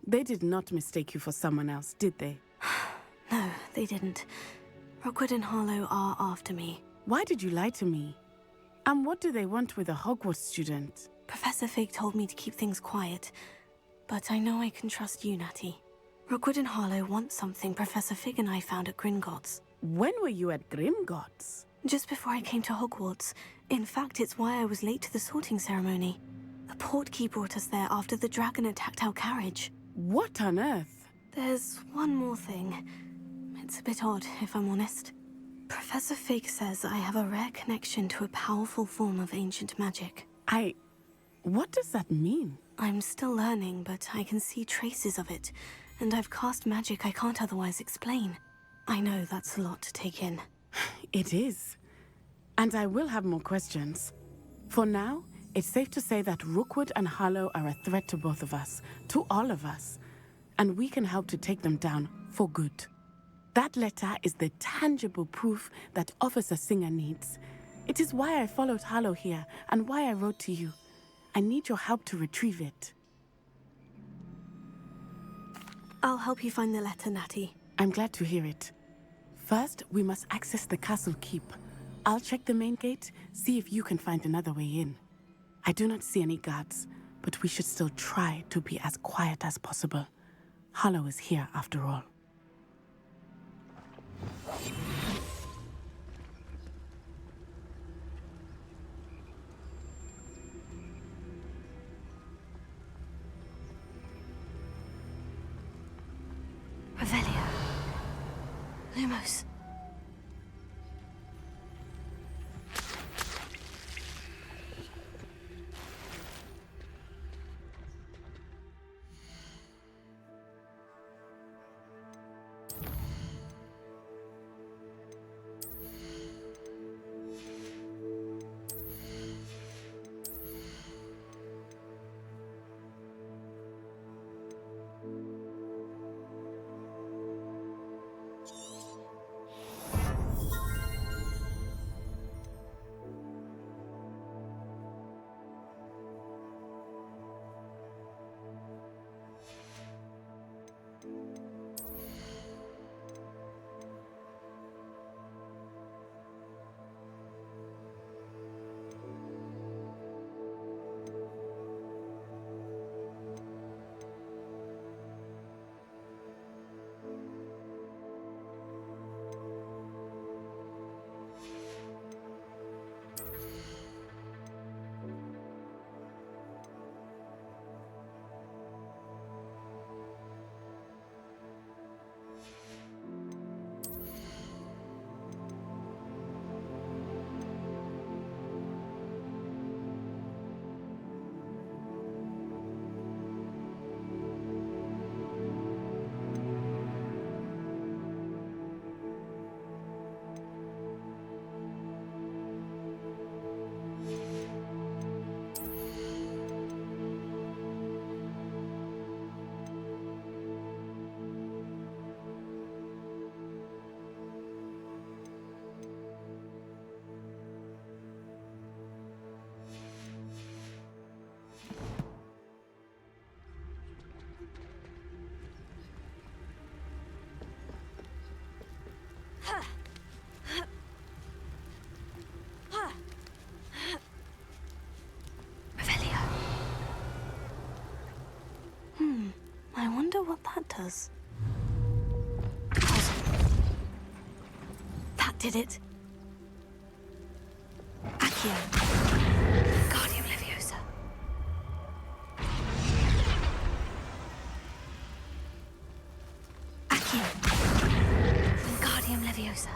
They did not mistake you for someone else, did they? No, they didn't. Rookwood and Harlow are after me. Why did you lie to me? And what do they want with a Hogwarts student? Professor Fig told me to keep things quiet, but I know I can trust you, Natty. Rookwood and Harlow want something Professor Fig and I found at Gringotts. When were you at Gringotts? Just before I came to Hogwarts. In fact, it's why I was late to the sorting ceremony. The portkey brought us there after the dragon attacked our carriage. What on earth? There's one more thing. It's a bit odd, if I'm honest. Professor Fig says I have a rare connection to a powerful form of ancient magic. What does that mean? I'm still learning, but I can see traces of it, and I've cast magic I can't otherwise explain. I know that's a lot to take in. It is. And I will have more questions. For now, it's safe to say that Rookwood and Harlow are a threat to both of us, to all of us. And we can help to take them down for good. That letter is the tangible proof that Officer Singer needs. It is why I followed Harlow here and why I wrote to you. I need your help to retrieve it. I'll help you find the letter, Natty. I'm glad to hear it. First, we must access the castle keep. I'll check the main gate, see if you can find another way in. I do not see any guards, but we should still try to be as quiet as possible. Harlow is here after all. Revelio. Lumos. I wonder what that does. That did it. Accio. Guardium Leviosa. Accio. Guardium Leviosa.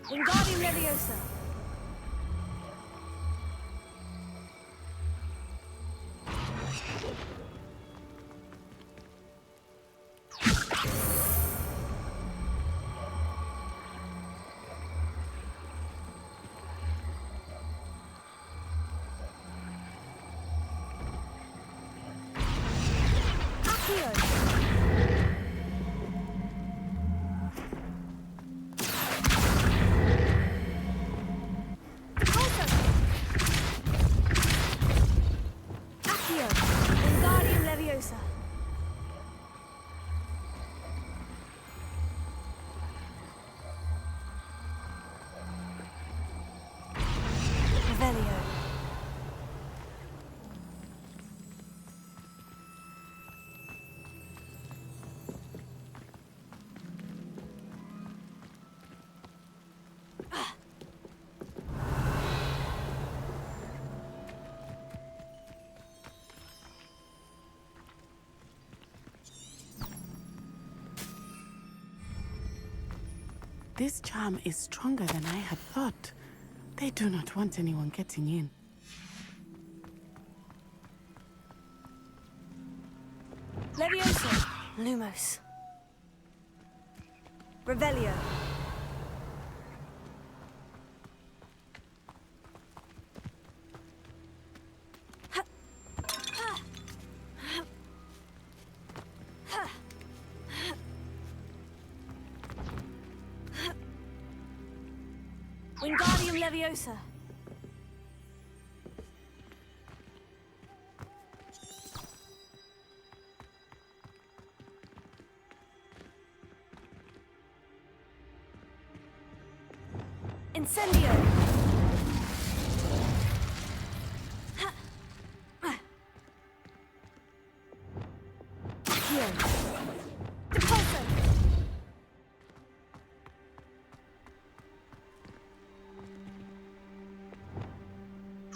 Wingardium Leviosa. Accio! Wingardium Leviosa! Revelio. This charm is stronger than I had thought. They do not want anyone getting in. Leviosa! Lumos. Revelio. Wingardium Leviosa. Incendio. Accio. Depulso.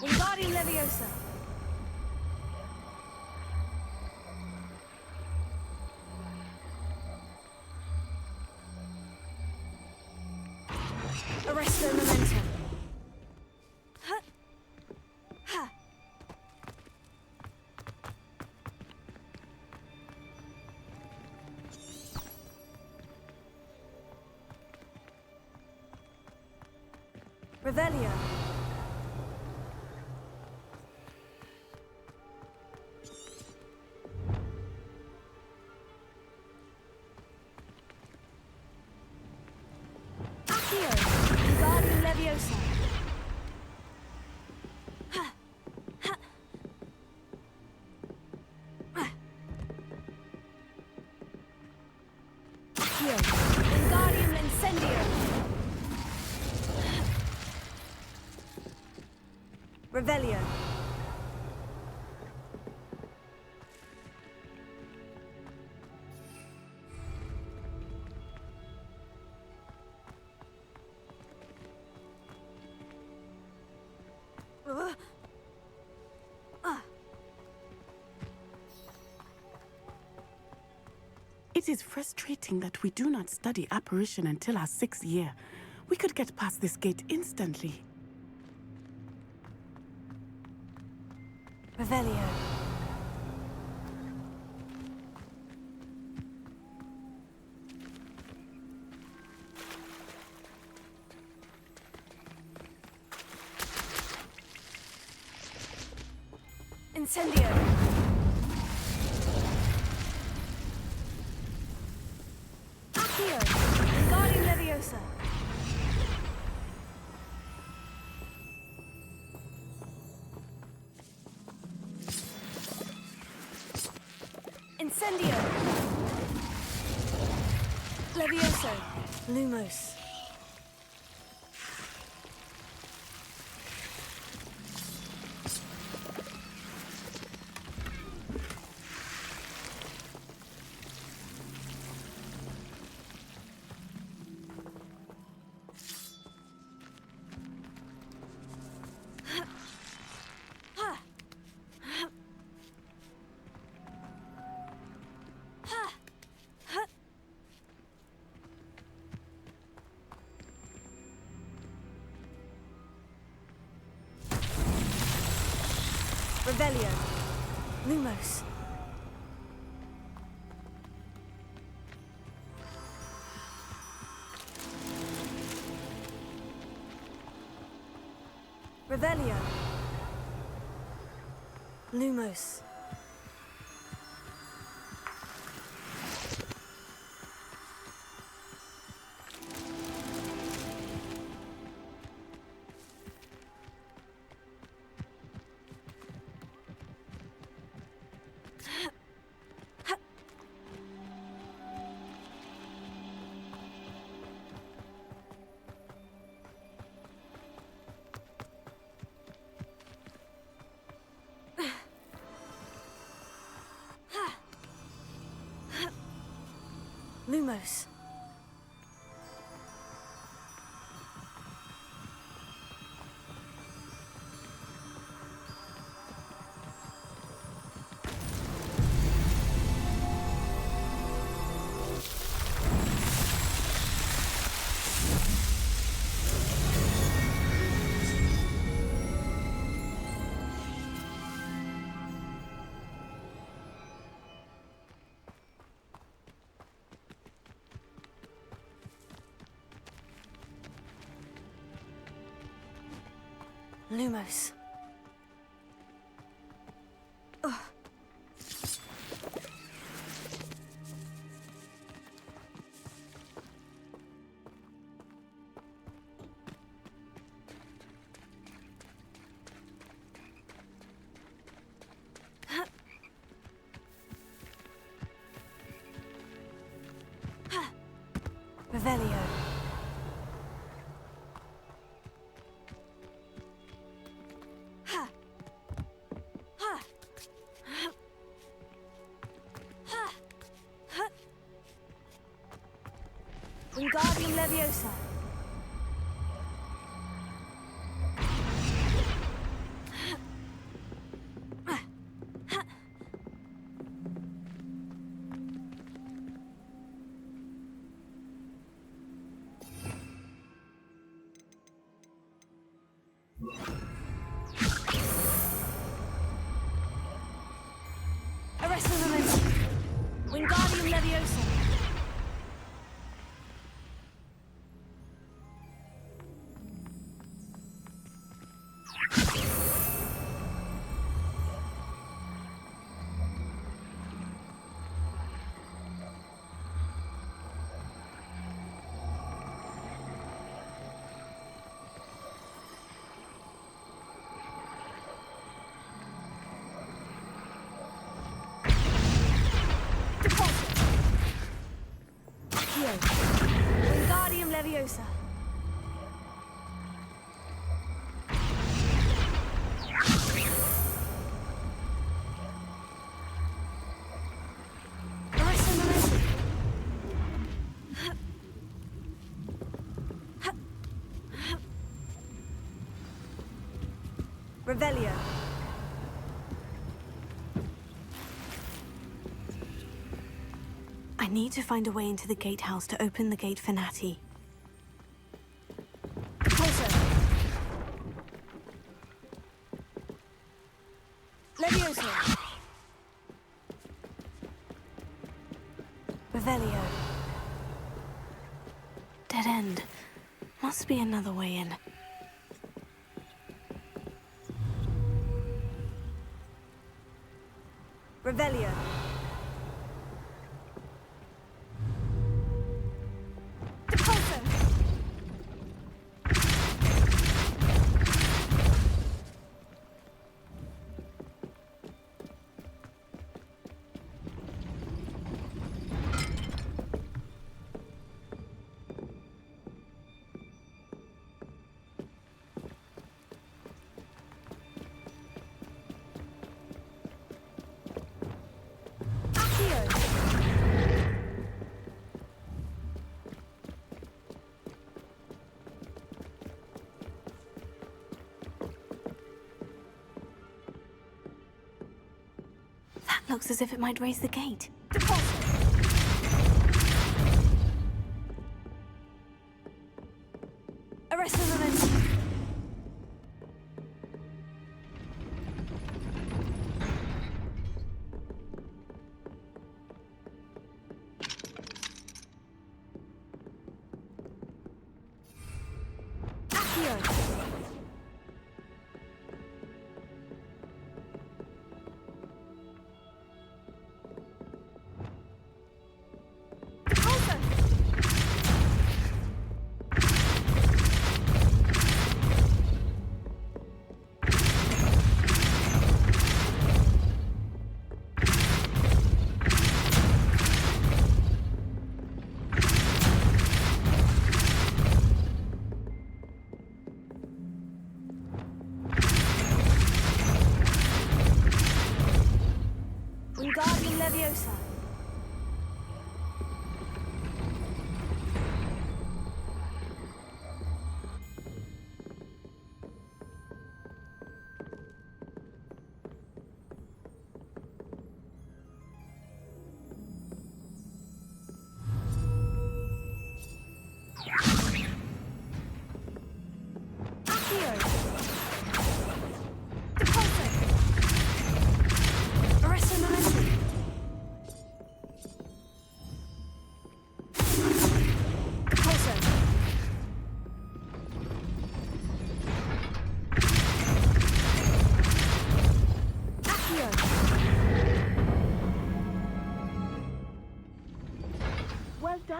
Wingardium Leviosa. Arresto Momentum. Revelio. Accio. Wingardium Leviosa. Accio. Wingardium Incendio. Revelio. It is frustrating that we do not study apparition until our 6th year. We could get past this gate instantly. Revelio. Incendio. Accio. Wingardium Leviosa. Incendio. Levioso. Lumos. Revelio. Lumos. Revelio. Lumos. Lumos. Lumos. Ugh. Revelio. Wingardium Leviosa. Arrest the momentum. Wingardium Leviosa. Wingardium Leviosa. Arrest the momentum. Revelio. I need to find a way into the gatehouse to open the gate for Natty. Pulsar. Leviosa. Revelio. Dead end. Must be another way in. Revelio. Looks as if it might raise the gate. Arrest the momentum. Wingardium Leviosa.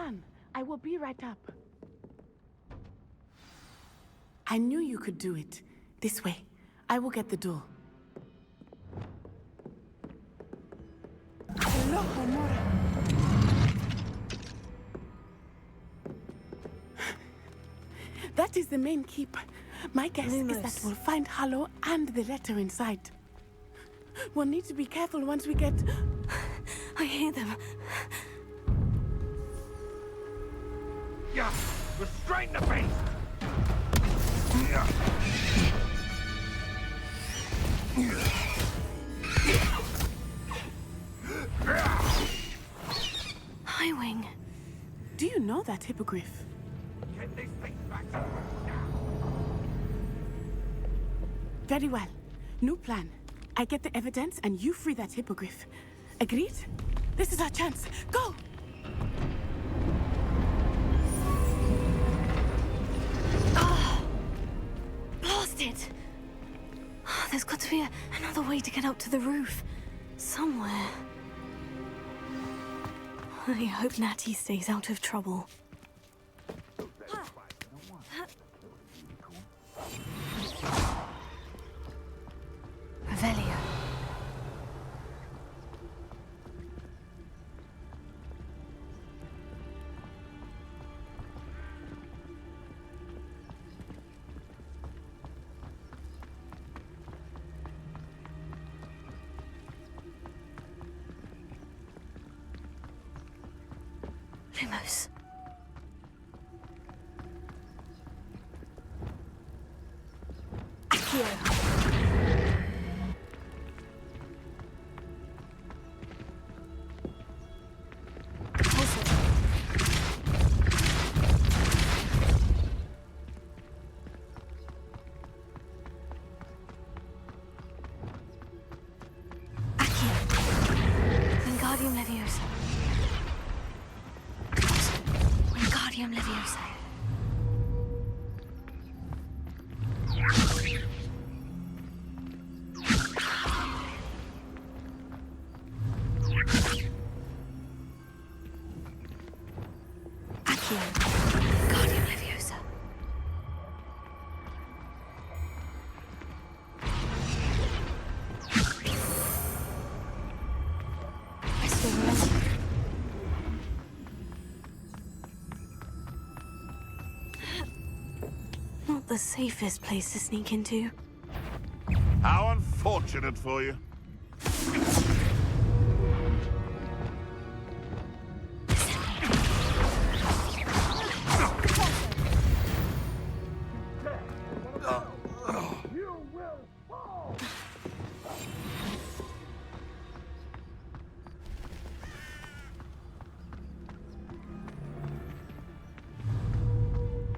Anne, I will be right up. I knew you could do it. This way. I will get the door. Hello, Homura. That is the main keep. My guess is that we'll find Hollow and the letter inside. We'll need to be careful once we get... I hear them. Yeah, restrain the beast! Highwing. Do you know that hippogriff? Get these things back. Very well. New plan. I get the evidence and you free that hippogriff. Agreed? This is our chance. Go! Blasted! There's got to be another way to get up to the roof. Somewhere. I hope Natty stays out of trouble. Revelio. Lumos. Accio. Wingardium Leviosa. Wingardium Leviosa. Accio. Wingardium Leviosa. Not the safest place to sneak into. How unfortunate for you.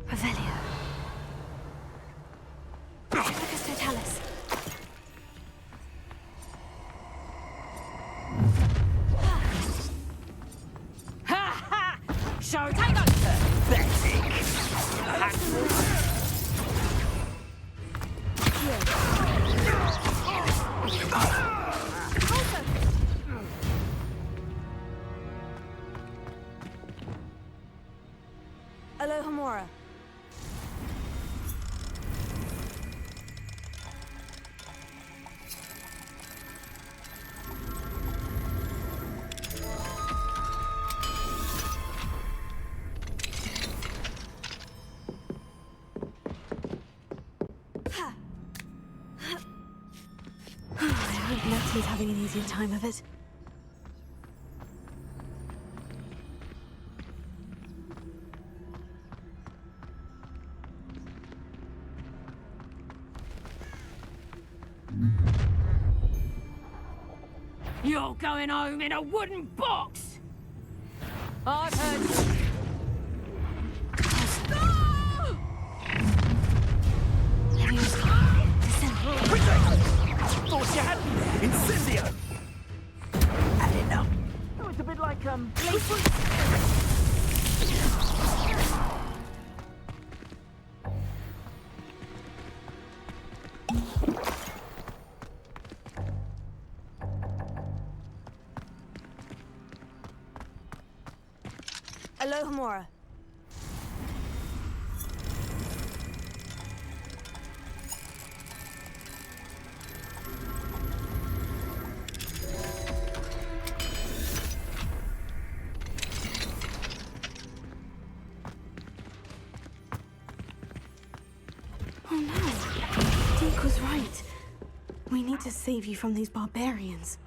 Revelio. Ficus Totalis. Ha ha! Show take over! Hello, Homura. I hope Natalie's having an easier time of it. You're going home in a wooden box! I've heard you. Thought you had me there. Incendio! I didn't know. Oh, it's a bit like, Alohomora. Oh no. Deke was right. We need to save you from these barbarians.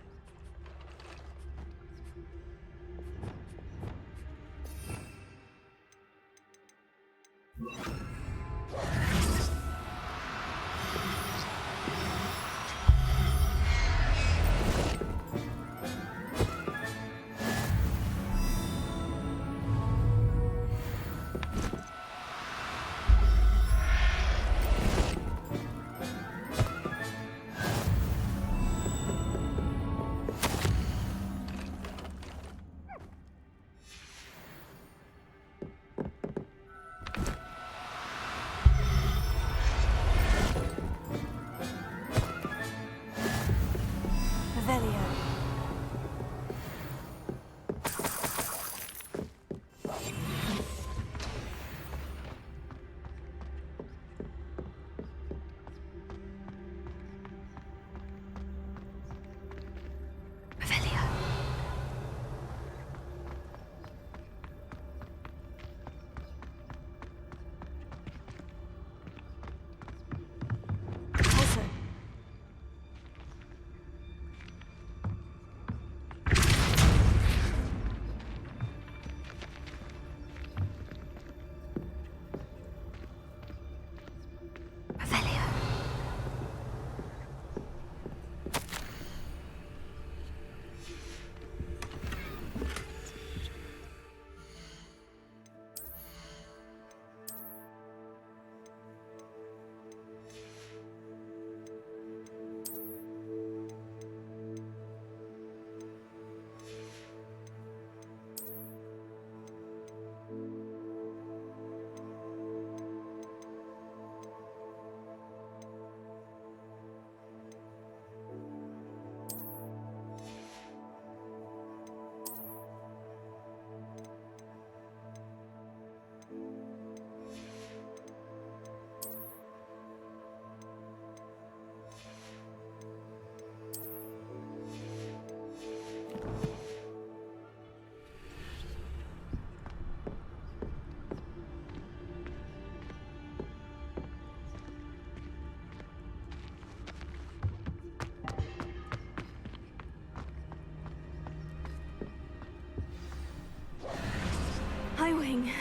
Highwing.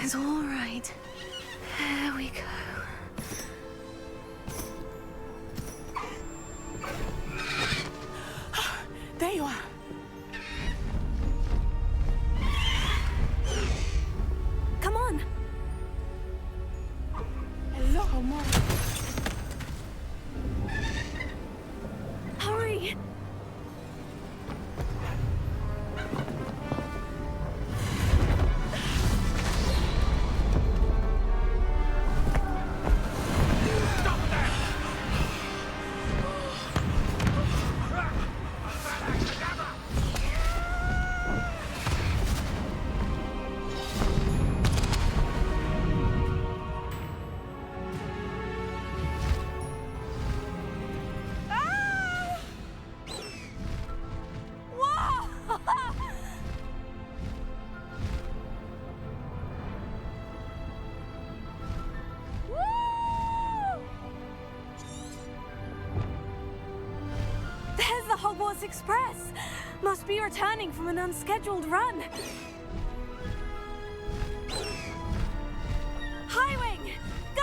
It's all right. There we go. There you are. Come on. Hello, Mom. Hurry. There's the Hogwarts Express! Must be returning from an unscheduled run. Highwing! Go!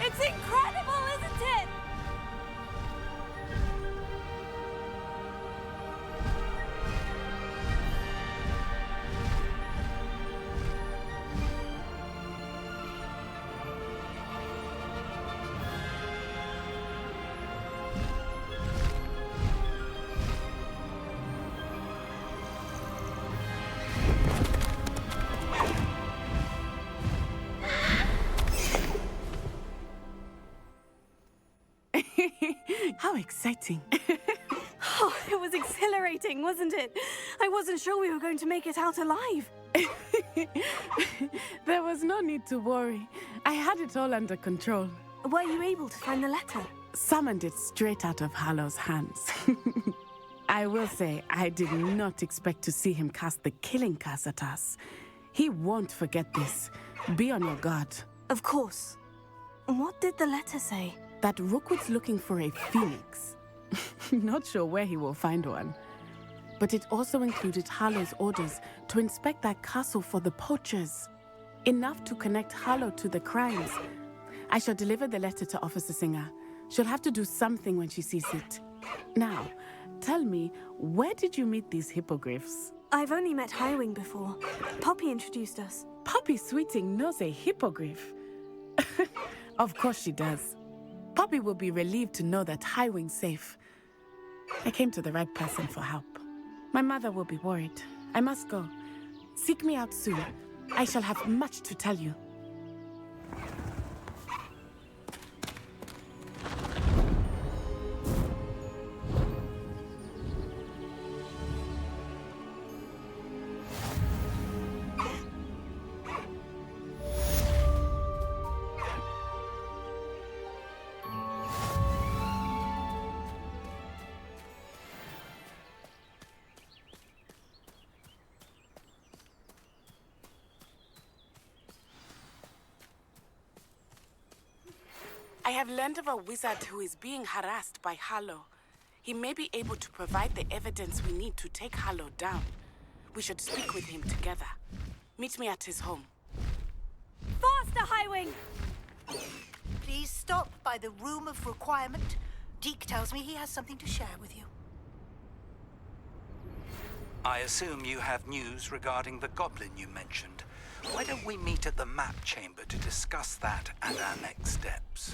It's incredible, isn't it? How exciting. Oh, it was exhilarating, wasn't it? I wasn't sure we were going to make it out alive. There was no need to worry. I had it all under control. Were you able to find the letter? Summoned it straight out of Harlow's hands. I will say, I did not expect to see him cast the killing curse at us. He won't forget this. Be on your guard. Of course. What did the letter say? That Rookwood's looking for a phoenix. Not sure where he will find one. But it also included Harlow's orders to inspect that castle for the poachers. Enough to connect Harlow to the crimes. I shall deliver the letter to Officer Singer. She'll have to do something when she sees it. Now, tell me, where did you meet these hippogriffs? I've only met Highwing before. Poppy introduced us. Poppy Sweeting knows a hippogriff. Of course she does. Poppy will be relieved to know that Highwing's safe. I came to the right person for help. My mother will be worried. I must go. Seek me out soon. I shall have much to tell you. I have learned of a wizard who is being harassed by Harlow. He may be able to provide the evidence we need to take Harlow down. We should speak with him together. Meet me at his home. Faster, Highwing! Please stop by the Room of Requirement. Deke tells me he has something to share with you. I assume you have news regarding the goblin you mentioned. Why don't we meet at the map chamber to discuss that and our next steps?